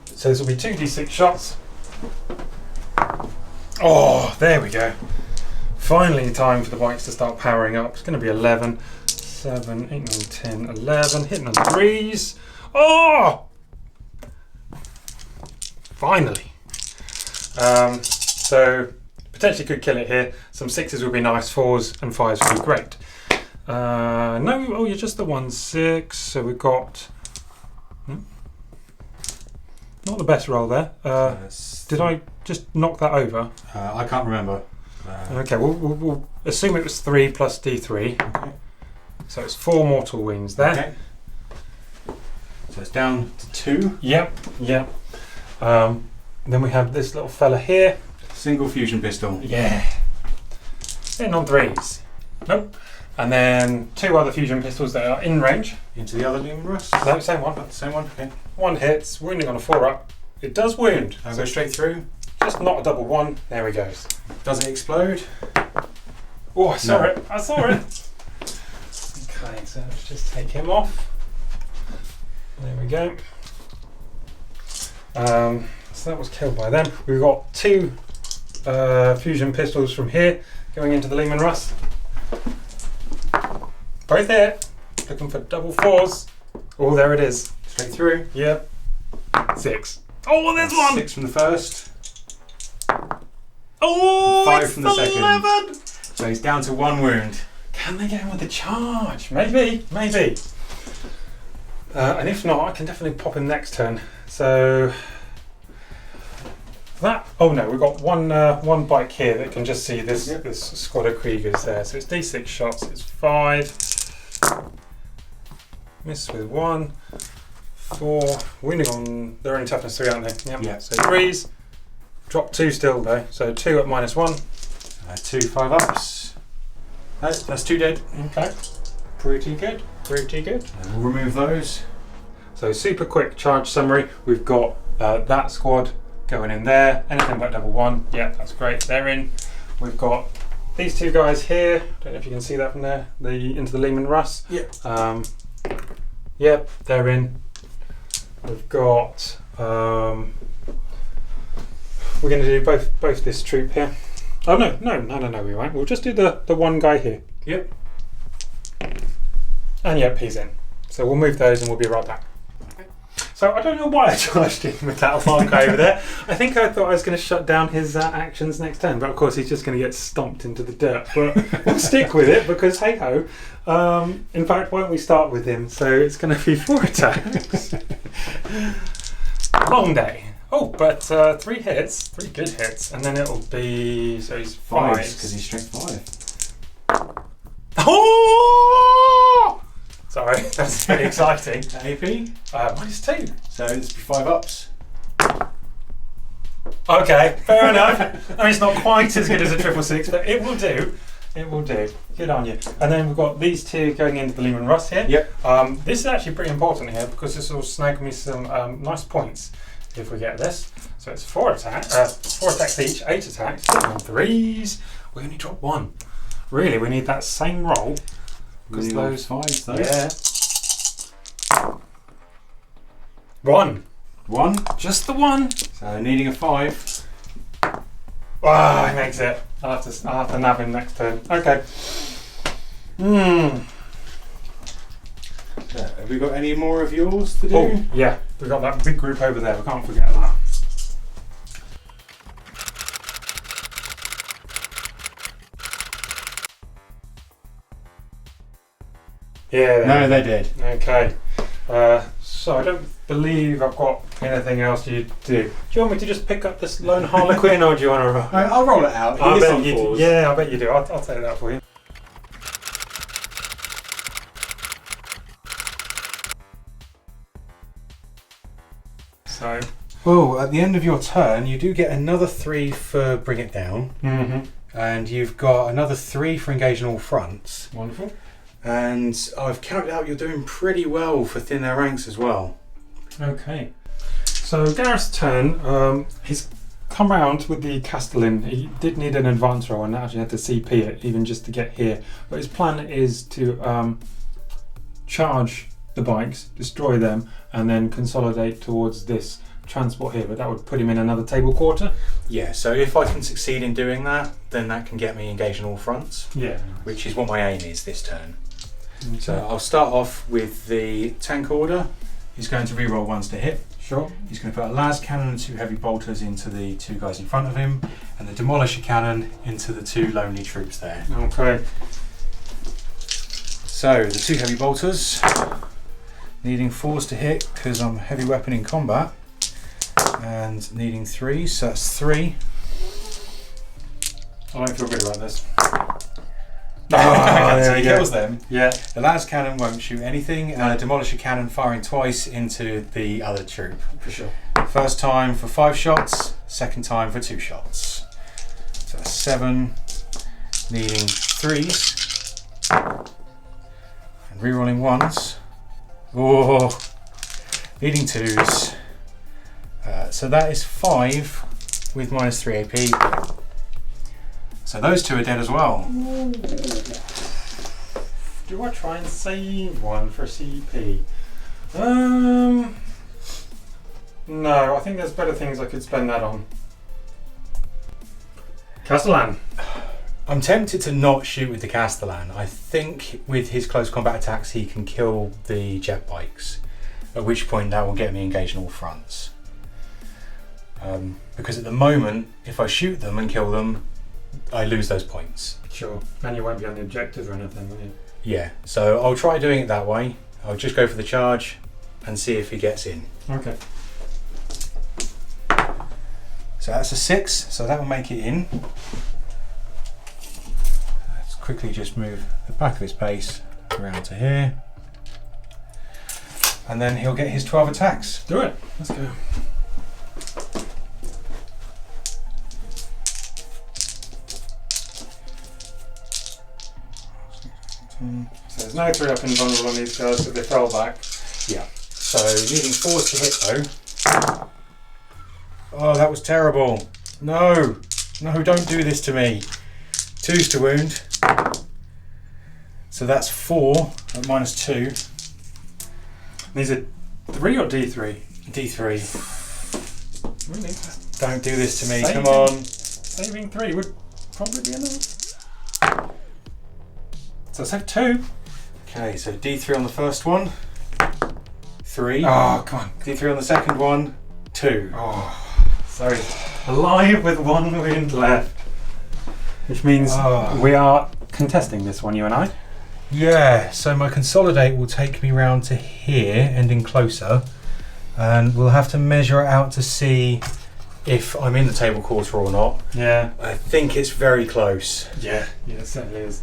S1: So this will be 2d6 shots. Oh, there we go. Finally time for the bikes to start powering up. It's going to be 11, 7, 8, 9, 10, 11. Hitting on 3s. Oh! Finally. So potentially could kill it here. Some 6s would be nice, 4s and 5s would be great. No, oh, you're just the 1-6. So we've got not the best roll there. Did I just knock that over?
S2: I can't remember.
S1: Okay, we'll assume it was 3 plus d3.
S2: Okay.
S1: So it's 4 mortal wounds there.
S2: Okay. So it's down to 2.
S1: Yep. Then we have this little fella here.
S2: Single fusion pistol.
S1: Yeah. Hitting on 3s. Nope. And then 2 other fusion pistols that are in range.
S2: Into the other Lumen Rust.
S1: No, same one.
S2: The same one. Okay.
S1: 1 hits, wounding on a 4-up. It does wound.
S2: I'll go straight through.
S1: Just not a double 1. There he goes.
S2: Does it explode?
S1: Oh, I saw
S2: No.
S1: it. I saw it. Okay, so let's just take him off. There we go. So that was killed by them. We've got 2 fusion pistols from here going into the Lehman Rust. Both here. Looking for double 4s. Oh, there it is.
S2: Straight through.
S1: Yep. 6. Oh, there's 1.
S2: 6 from the first.
S1: Oh,
S2: 5
S1: it's
S2: from the second.
S1: 11.
S2: So he's down to 1 wound.
S1: Can they get him with the charge? Maybe. And if not, I can definitely pop him next turn. So that. Oh no, we've got one bike here that can just see this this squad of Kriegers there. So it's d6 shots. It's 5. Miss with 1. 4. Winning on. They're only toughness 3, aren't they? Yep.
S2: Yeah.
S1: So 3s. Drop 2 still though. So 2 at -1.
S2: 2 5-ups. That's 2 dead.
S1: Okay. Pretty good.
S2: And we'll remove those.
S1: So super quick charge summary. We've got that squad going in there. Anything but double 1. Yeah, that's great. They're in. We've got these 2 guys here. Don't know if you can see that from there. Into the Lehman Rust.
S2: Yep.
S1: Yep, they're in. We've got. We're going to do both this troop here. Oh no, we won't. We'll just do the one guy here.
S2: Yep.
S1: And yep, he's in. So we'll move those and we'll be right back. So I don't know why I charged in with that alarm guy over there. I think I thought I was going to shut down his actions next turn, but of course he's just going to get stomped into the dirt. But we'll stick with it because hey ho. In fact, why don't we start with him? So it's going to be 4 attacks. Long day. Oh, but 3 hits, 3 good hits, and then it'll be so he's 5
S2: because he's strength 5.
S1: Oh! Sorry, that's pretty exciting.
S2: AP?
S1: -2.
S2: So this will be 5-ups.
S1: Okay, fair enough. I mean, it's not quite as good as a 666, but it will do. It will do. Good on you. And then we've got these 2 going into the Lehman Rust here.
S2: Yep.
S1: This is actually pretty important here because this will snag me some nice points if we get this. So it's 4 attacks. 4 attacks each, 8 attacks, on 3s. We only drop 1. Really, we need that same roll. Because those
S2: 5s, though.
S1: Yeah. 1.
S2: 1.
S1: Just the 1.
S2: So needing a 5.
S1: Ah, he makes it. I'll have to nab him next turn. Okay.
S2: Have we got any more of yours to do?
S1: Oh, yeah. We've got that big group over there. We can't forget that. Yeah.
S2: No, they're dead.
S1: Okay. So I don't believe I've got anything else to do. Do you want me to just pick up this lone Harlequin, or do you want to roll?
S2: I'll roll it out.
S1: I bet you do. Yeah, I bet you do. I'll take that for you. So.
S2: Oh, at the end of your turn, you do get another 3 for bring it down,
S1: Mm-hmm.
S2: and you've got another 3 for engage on all fronts.
S1: Wonderful.
S2: And I've counted out you're doing pretty well for thin their ranks as well.
S1: Okay. So Gareth's turn. He's come round with the Castellan. He did need an advance roll and actually had to CP it even just to get here. But his plan is to charge the bikes, destroy them, and then consolidate towards this transport here. But that would put him in another table quarter.
S2: Yeah, so if I can succeed in doing that, then that can get me engaged on all fronts.
S1: Yeah.
S2: Which is what my aim is this turn.
S1: Okay.
S2: So I'll start off with the tank order. He's going to reroll ones to hit.
S1: Sure.
S2: He's going to put a las cannon and 2 heavy bolters into the 2 guys in front of him, and the demolisher cannon into the 2 lonely troops there.
S1: Okay.
S2: So the 2 heavy bolters, needing 4s to hit because I'm heavy weapon in combat, and needing 3s, so that's 3.
S1: I don't feel good about this.
S2: There he kills them.
S1: Yeah.
S2: The las cannon won't shoot anything, and a demolisher cannon firing twice into the other troop.
S1: For sure.
S2: First time for 5 shots, second time for 2 shots. So that's 7, needing 3s, and rerolling 1s. Oh, needing 2s. So that is 5 with minus 3 AP. So those 2 are dead as well.
S1: Do I try and save one for CP? No, I think there's better things I could spend that on. Castellan.
S2: I'm tempted to not shoot with the Castellan. I think with his close combat attacks he can kill the jet bikes, at which point that will get me engaged on all fronts. Because at the moment, if I shoot them and kill them, I lose those points.
S1: Sure. And you won't be on the objective or anything, will you?
S2: Yeah, so I'll try doing it that way. I'll just go for the charge and see if he gets in.
S1: Okay.
S2: So that's a 6, so that will make it in. Let's quickly just move the back of his base around to here. And then he'll get his 12 attacks.
S1: Do it. Let's go. So there's no 3-up invulnerable on these guys, so they fell back.
S2: Yeah. So needing 4s to hit though. Oh, that was terrible. No, no, don't do this to me. 2s to wound. So that's 4 at minus 2.
S1: These are 3 or D3?
S2: D3.
S1: Really?
S2: Don't do this to me,
S1: Saving,
S2: come on.
S1: Saving 3 would probably be enough. So let's have 2.
S2: Okay, so D3 on the first one. 3.
S1: Oh, come on.
S2: D3 on the second one. 2.
S1: Oh, sorry. Alive with 1 wound left. Which means we are contesting this one, you and I.
S2: Yeah, so my consolidate will take me round to here, ending closer. And we'll have to measure it out to see if I'm in the table quarter or not.
S1: Yeah.
S2: I think it's very close.
S1: Yeah, it certainly is.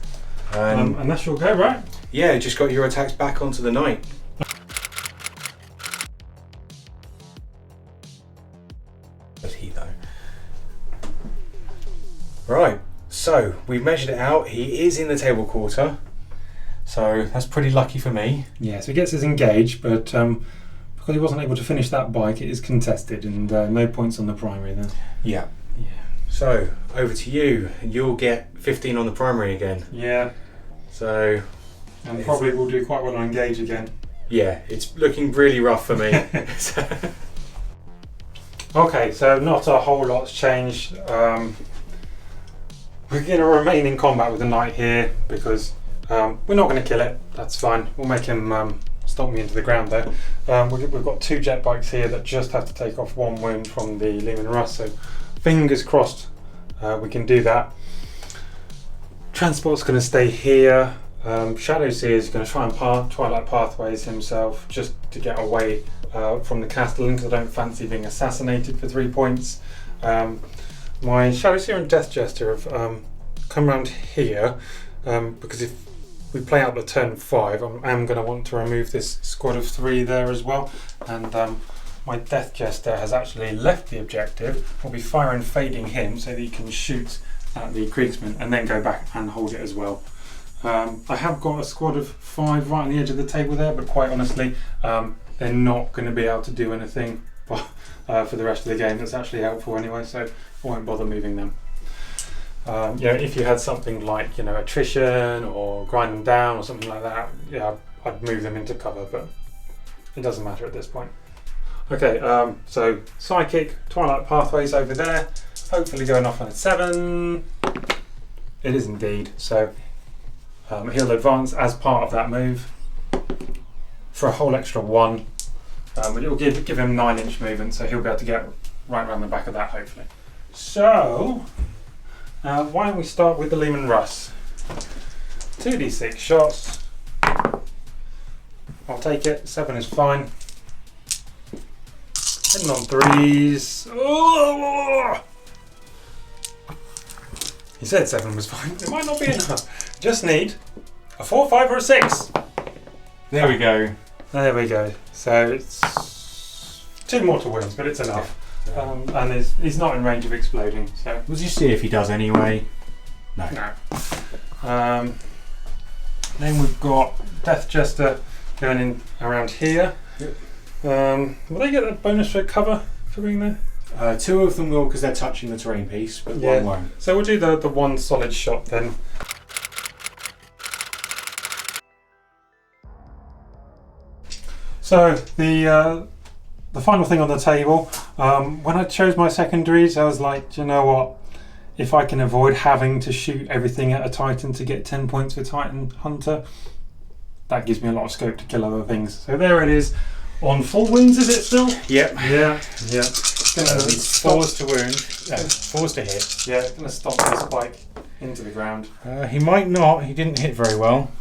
S2: And
S1: that's your go, right?
S2: yeah, just got your attacks back onto the knight. But he though. Right, so we've measured it out. He is in the table quarter. So that's pretty lucky for me.
S1: Yeah, so he gets his engage, but because he wasn't able to finish that bike, it is contested and no points on the primary then.
S2: Yeah. So over to you. You'll get 15 on the primary again.
S1: Yeah.
S2: So
S1: And probably will do quite well on engage again.
S2: yeah, it's looking really rough for me.
S1: Okay, so not a whole lot's changed. We're going to remain in combat with the knight here because we're not going to kill it. That's fine. We'll make him stomp me into the ground there. We've got 2 jet bikes here that just have to take off 1 wound from the Lehman Russ, so fingers crossed we can do that. Transport's going to stay here. Shadow Seer is going to try and Twilight Pathways himself just to get away from the Castellan because I don't fancy being assassinated for 3 points. My Shadow Seer and Death Jester have come around here because if we play out the turn 5, I am going to want to remove this squad of 3 there as well. And my Death Jester has actually left the objective. We'll be fire and fading him so that he can shoot at the Kriegsman and then go back and hold it as well. I have got a squad of 5 right on the edge of the table there, but quite honestly, they're not going to be able to do anything for the rest of the game that's actually helpful anyway, so I won't bother moving them. If you had something like attrition or grind them down or something like that, I'd move them into cover, but it doesn't matter at this point. Okay, so Psychic, Twilight Pathways over there, hopefully going off on a 7. It is indeed, so he'll advance as part of that move for a whole extra 1. But it will give him 9-inch movement, so he'll be able to get right around the back of that hopefully. So, why don't we start with the Lehman Russ? 2d6 shots. I'll take it, 7 is fine. Hitting on 3s. Oh! He said 7 was fine. It might not be enough. Just need a 4, 5 or a 6.
S2: There we go.
S1: There we go. So it's 2 mortal wounds, but it's enough.
S2: Yeah.
S1: And he's not in range of exploding. So
S2: We'll just see if he does anyway. No.
S1: Then we've got Death Jester going in around here.
S2: Yep.
S1: Will they get a bonus for cover for being there?
S2: 2 of them will because they're touching the terrain piece, but 1 won't.
S1: So we'll do the 1 solid shot then. So the final thing on the table, when I chose my secondaries, I was like, do you know what? If I can avoid having to shoot everything at a Titan to get 10 points for Titan Hunter, that gives me a lot of scope to kill other things. So there it is. On full wounds, is it still?
S2: Yep.
S1: Yeah.
S2: It's 4s to wound. No, 4s to hit.
S1: Yeah, going to stomp the spike into the ground.
S2: He might not. He didn't hit very well.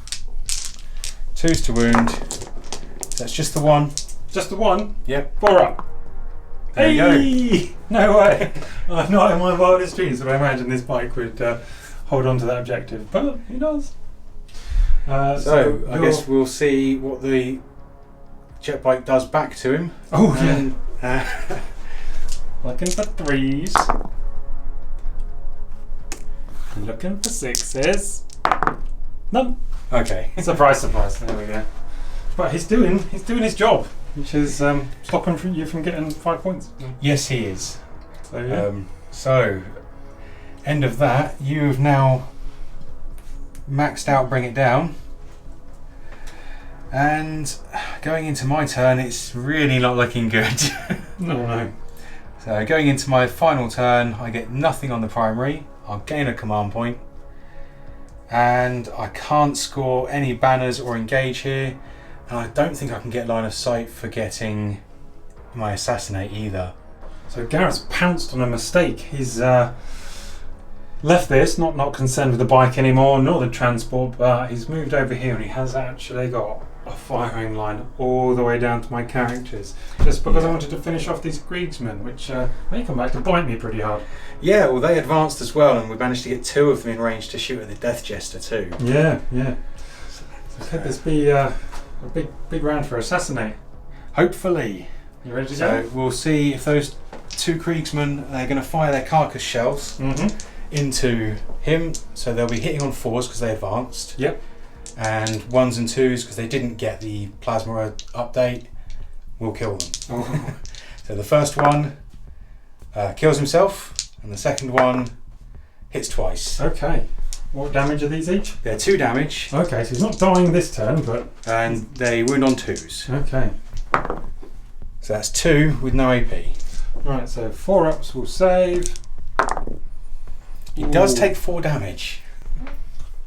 S2: 2s to wound. That's just the 1.
S1: Just the 1?
S2: Yep.
S1: 4 up.
S2: There you
S1: go. No way. Not in my wildest dreams would I imagine this bike would hold on to that objective, but he does.
S2: So I guess we'll see what the jet bike does back to him.
S1: Oh yeah. Looking for 3s. Looking for 6s. No.
S2: Okay.
S1: Surprise, surprise. There we go. But he's doing his job, which is stopping you from getting 5 points.
S2: Yes, he is.
S1: So, yeah.
S2: So end of that. You have now maxed out Bring It Down. And going into my turn, it's really not looking good.
S1: No.
S2: So going into my final turn, I get nothing on the primary. I'll gain a command point. And I can't score any banners or engage here. And I don't think I can get line of sight for getting my assassinate either.
S1: So Garrett's pounced on a mistake. He's left this, not concerned with the bike anymore, nor the transport, but he's moved over here and he has actually got a firing line all the way down to my characters. Just because I wanted to finish off these Kriegsmen, which may come back to bite me pretty hard.
S2: Yeah, well they advanced as well and we managed to get 2 of them in range to shoot at the Death Jester too.
S1: Yeah. So could this be a big round for Assassinate?
S2: Hopefully.
S1: You ready to go?
S2: So we'll see if those 2 Kriegsmen are going to fire their carcass shells into him. So they'll be hitting on 4s because they advanced.
S1: Yep.
S2: And 1s and 2s because they didn't get the plasma update. We'll kill them.
S1: Oh.
S2: So the first one kills himself, and the second one hits twice.
S1: Okay. What damage are these each?
S2: They're 2 damage.
S1: Okay, so he's not dying this turn, but...
S2: And they wound on 2s.
S1: Okay.
S2: So that's 2 with no AP.
S1: Right, so 4 ups will save.
S2: He does take 4 damage.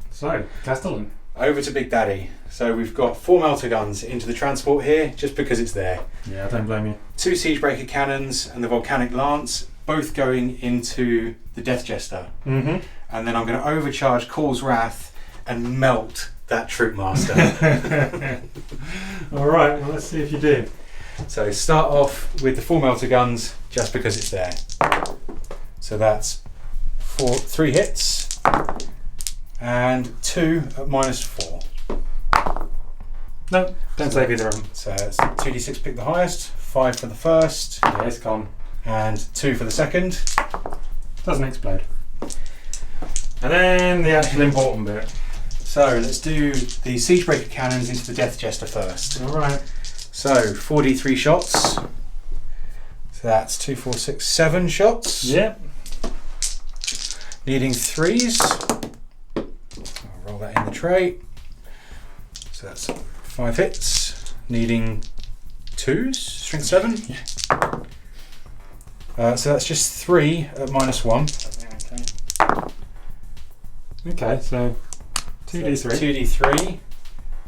S1: So, Castellan.
S2: Over to Big Daddy. So we've got 4 melter guns into the transport here, just because it's there.
S1: Yeah, I don't blame you.
S2: 2 Siegebreaker cannons and the Volcanic Lance, both going into the Death Jester.
S1: Mm-hmm.
S2: And then I'm going to overcharge Call's Wrath and melt that Troop Master.
S1: Alright, well let's see if you do.
S2: So start off with the 4 melter guns, just because it's there. So that's 3 hits. And 2 at -4.
S1: No, don't save either of them.
S2: So it's 2d6 pick the highest, 5 for the first,
S1: Yeah, it's gone.
S2: and 2 for the second.
S1: Doesn't explode. And then the actual important bit.
S2: So let's do the Siegebreaker cannons into the Death Jester first.
S1: Alright.
S2: So 4d3 shots. So that's 2, 4, 6, 7 shots.
S1: Yep.
S2: Needing 3s. I'll roll that in the tray. So that's 5 hits. Needing 2s. Strength 7. So that's just 3 at -1.
S1: Okay, so 2d3.
S2: 2d3.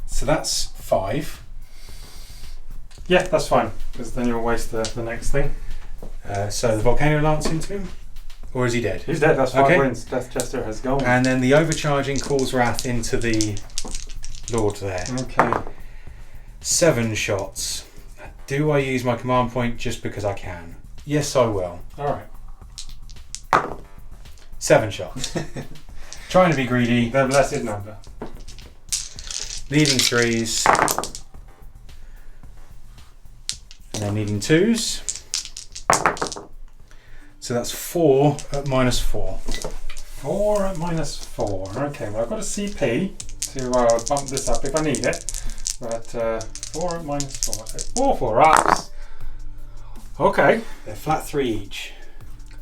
S2: So that's 5.
S1: Yeah, that's fine, because then you'll waste the next thing.
S2: So the Volcano Lance into him? Or is he dead?
S1: He's dead, that's 5
S2: Okay.
S1: wins. Death Jester has gone.
S2: And then the Overcharging Cause Wrath into the Lord there.
S1: Okay.
S2: 7 shots. Do I use my command point just because I can? Yes, I will.
S1: Alright.
S2: 7 shots. Trying to be greedy.
S1: The blessed number.
S2: Needing 3s. And then needing 2s. So that's 4 at -4.
S1: 4 at -4. Okay, well I've got a CP to bump this up if I need it. But 4 at -4. So 4 ups. Okay.
S2: They're flat 3 each.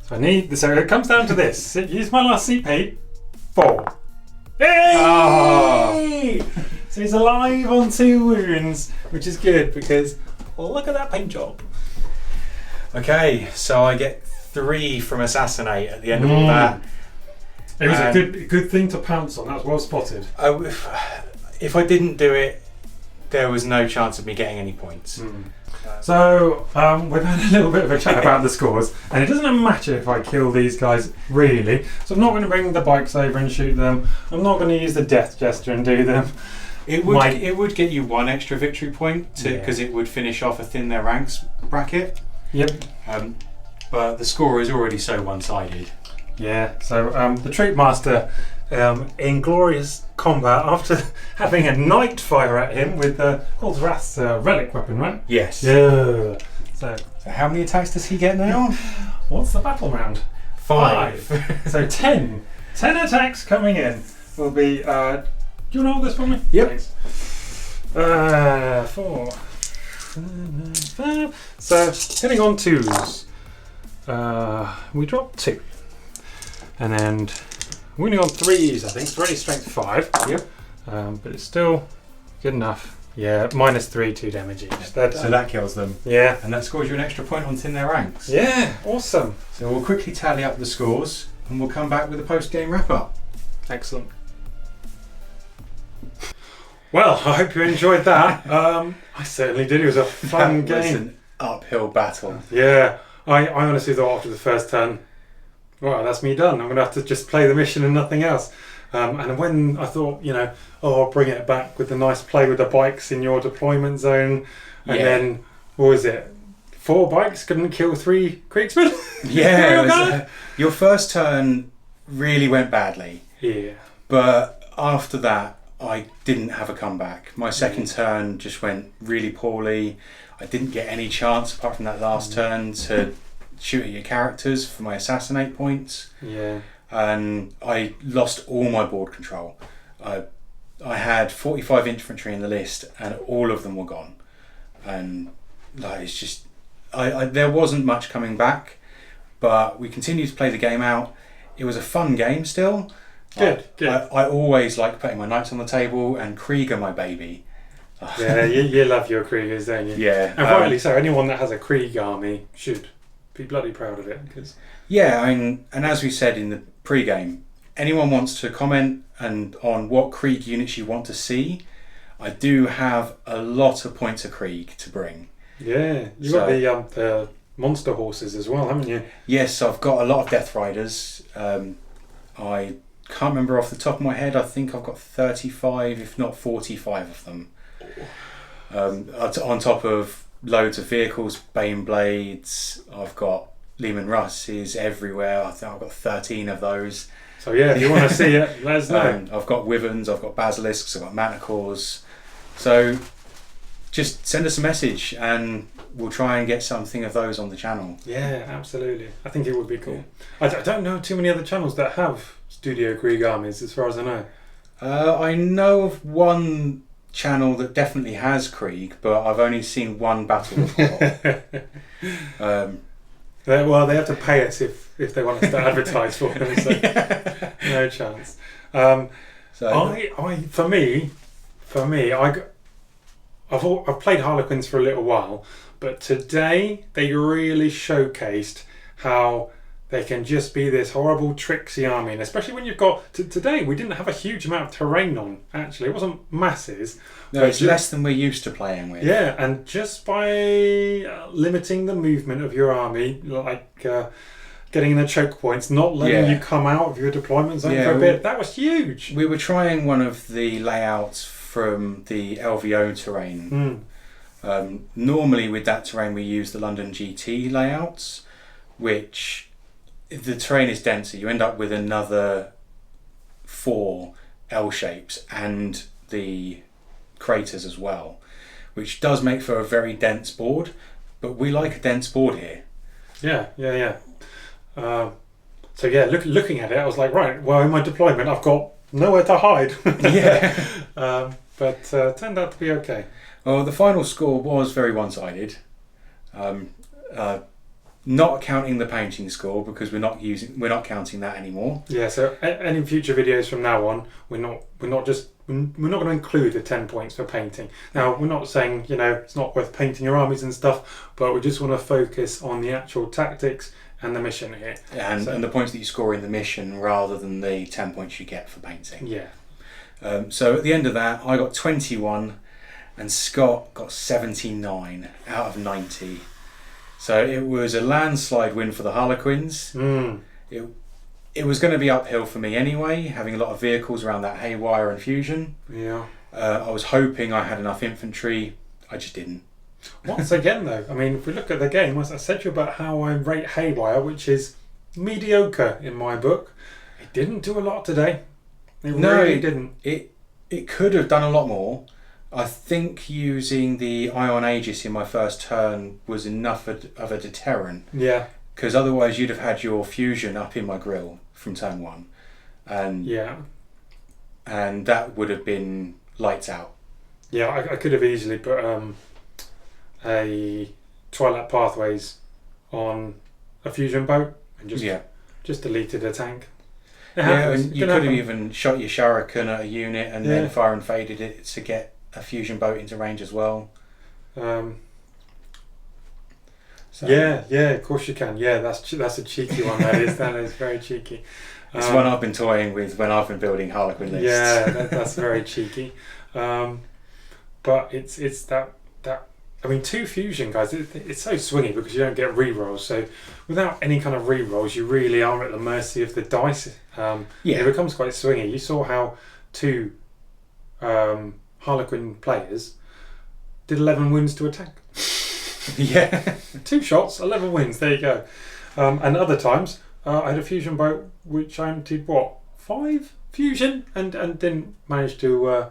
S1: So it comes down to this. Use my last CP. 4. Hey!
S2: Oh.
S1: So he's alive on 2 wounds, which is good because look at that paint job.
S2: Okay, so I get 3 from Assassinate at the end of all that.
S1: It was a good thing to pounce on. That was well spotted.
S2: If I didn't do it, there was no chance of me getting any points.
S1: So we've had a little bit of a chat about the scores, and it doesn't matter if I kill these guys really. So I'm not going to bring the bikes over and shoot them. I'm not going to use the Death Jester and do them.
S2: It would get you 1 extra victory point because it would finish off a thin their ranks bracket.
S1: Yep.
S2: But the score is already so one-sided.
S1: Yeah. So the Troop Master, in glorious combat, after having a knight fire at him with the Called Wrath's relic weapon, right?
S2: Yes.
S1: Yeah. So
S2: how many attacks does he get now?
S1: what's the battle round?
S2: 5.
S1: So 10. 10 attacks coming in will be. Do you want to hold this for me?
S2: Yep.
S1: Thanks. 4. 5. So hitting on 2s. We drop 2. And then winning on 3s, I think. It's already strength 5.
S2: Yep.
S1: But it's still good enough. Yeah, -3, 2 damage each.
S2: So that kills them.
S1: Yeah.
S2: And that scores you an extra point on thin their ranks.
S1: Yeah, awesome.
S2: So we'll quickly tally up the scores and we'll come back with a post-game wrap-up.
S1: Excellent. Well, I hope you enjoyed that. I certainly did. It was a fun
S2: That was
S1: game.
S2: an uphill battle.
S1: Yeah, I honestly thought after the first turn, well, that's me done. I'm going to have to just play the mission and nothing else. And when I thought, I'll bring it back with the nice play with the bikes in your deployment zone, and then, what was it? 4 bikes couldn't kill 3 Kriegsmen?
S2: Yeah, your first turn really went badly.
S1: Yeah.
S2: But after that, I didn't have a comeback. My second turn just went really poorly. I didn't get any chance apart from that last turn to shoot at your characters for my assassinate points.
S1: Yeah.
S2: And I lost all my board control. I had 45 infantry in the list and all of them were gone. And it's just, there wasn't much coming back, but we continued to play the game out. It was a fun game still.
S1: Good.
S2: I always like putting my knights on the table, and Krieg are my baby.
S1: Yeah, you love your Kriegers, don't you?
S2: Yeah.
S1: And rightly so. Anyone that has a Krieg army should be bloody proud of it.
S2: Yeah, and as we said in the pre-game, anyone wants to comment on what Krieg units you want to see, I do have a lot of points of Krieg to bring.
S1: Yeah, you've got the monster horses as well, haven't you?
S2: Yes, I've got a lot of Death Riders. I can't remember off the top of my head. I think I've got 35, if not 45 of them. On top of loads of vehicles, Bane Blades. I've got Lehman Russes everywhere. I think I've got 13 of those.
S1: So yeah, if you want to see it, let us know.
S2: I've got Wyverns, I've got Basilisks, I've got Manticores. So just send us a message and we'll try and get something of those on the channel.
S1: Yeah, absolutely. I think it would be cool. I don't know too many other channels that have Studio Krieg armies, as far as I know.
S2: I know of one channel that definitely has Krieg, but I've only seen one battle report.
S1: Well, they have to pay us if they want us to advertise for them, so no chance. I've played Harlequins for a little while, but today they really showcased how they can just be this horrible tricksy army, and especially when you've got today we didn't have a huge amount of terrain on. Actually, it wasn't masses.
S2: No, it's less than we're used to playing with.
S1: Yeah, and just by limiting the movement of your army, like getting in the choke points, not letting you come out of your deployment zone for a bit, that was huge.
S2: We were trying one of the layouts from the LVO terrain. Normally with that terrain we use the London GT layouts, which if the terrain is denser, you end up with another 4 L shapes and the craters as well, which does make for a very dense board, but we like a dense board here. Looking at it, I was like, right, well, in my deployment I've got nowhere to hide. But turned out to be okay. Well, the final score was very one-sided. Not counting the painting score, because we're not counting that anymore.
S1: Yeah, so any future videos from now on, we're not going to include the 10 points for painting. Now, we're not saying it's not worth painting your armies and stuff, but we just want to focus on the actual tactics and the mission here,
S2: and the points that you score in the mission rather than the 10 points you get for painting.
S1: Yeah.
S2: So at the end of that, I got 21, and Scott got 79 out of 90. So it was a landslide win for the Harlequins. It was going to be uphill for me anyway, having a lot of vehicles around that haywire and fusion.
S1: Yeah.
S2: I was hoping I had enough infantry. I just didn't.
S1: Once again, though, I mean, if we look at the game, as I said to you about how I rate haywire, which is mediocre in my book, it didn't do a lot today. It really didn't.
S2: It could have done a lot more. I think using the Ion Aegis in my first turn was enough of a deterrent.
S1: Yeah.
S2: Because otherwise you'd have had your fusion up in my grill from turn 1. And that would have been lights out.
S1: Yeah, I could have easily put a Twilight Pathways on a fusion boat and just deleted a tank.
S2: And you could have even shot your Shuriken at a unit and then fire and faded it to get a fusion boat into range as well.
S1: Of course you can. Yeah, that's a cheeky one. That is very cheeky.
S2: It's one I've been toying with when I've been building Harlequin lists.
S1: Yeah, that's very cheeky. But it's that. I mean, 2 fusion guys. It's so swingy because you don't get rerolls. So without any kind of rerolls, you really are at the mercy of the dice. It becomes quite swingy. You saw how 2 Harlequin players did 11 wins to attack. 2 shots, 11 wins. There you go. And other times, I had a fusion boat which I emptied 5 fusion and didn't manage to.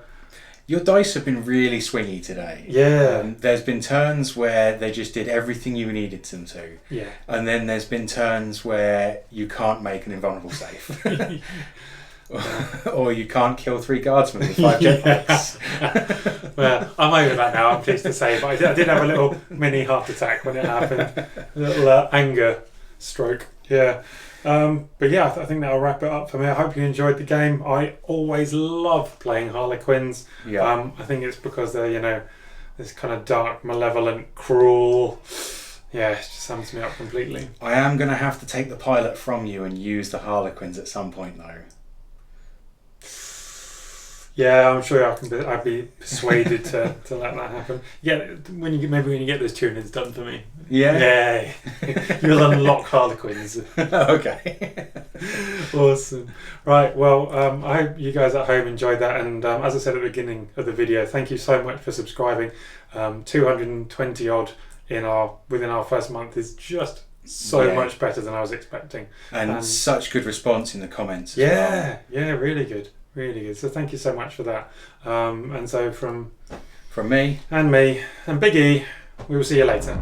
S2: Your dice have been really swingy today.
S1: Yeah.
S2: There's been turns where they just did everything you needed them to.
S1: Yeah.
S2: And then there's been turns where you can't make an invulnerable save. Or you can't kill 3 guardsmen with 5 jetpacks.
S1: Well, I'm over that now, I'm pleased to say. But I did have a little mini heart attack when it happened. A little anger stroke. Yeah. But yeah, I think that'll wrap it up for me. I hope you enjoyed the game. I always love playing Harlequins.
S2: Yeah.
S1: I think it's because they're, this kind of dark, malevolent, cruel. Yeah, it just sums me up completely.
S2: I am going to have to take the pilot from you and use the Harlequins at some point, though.
S1: Yeah, I'm sure I'd be persuaded to let that happen. Yeah, when you get those tunings done for me.
S2: Yeah.
S1: You'll unlock Harlequins.
S2: Okay.
S1: Awesome. Right. Well, I hope you guys at home enjoyed that. And as I said at the beginning of the video, thank you so much for subscribing. 220 odd within our first month is just so much better than I was expecting.
S2: And such good response in the comments. As well.
S1: Yeah, really good. Really good. So thank you so much for that. And so from
S2: me
S1: and Big E, we will see you later.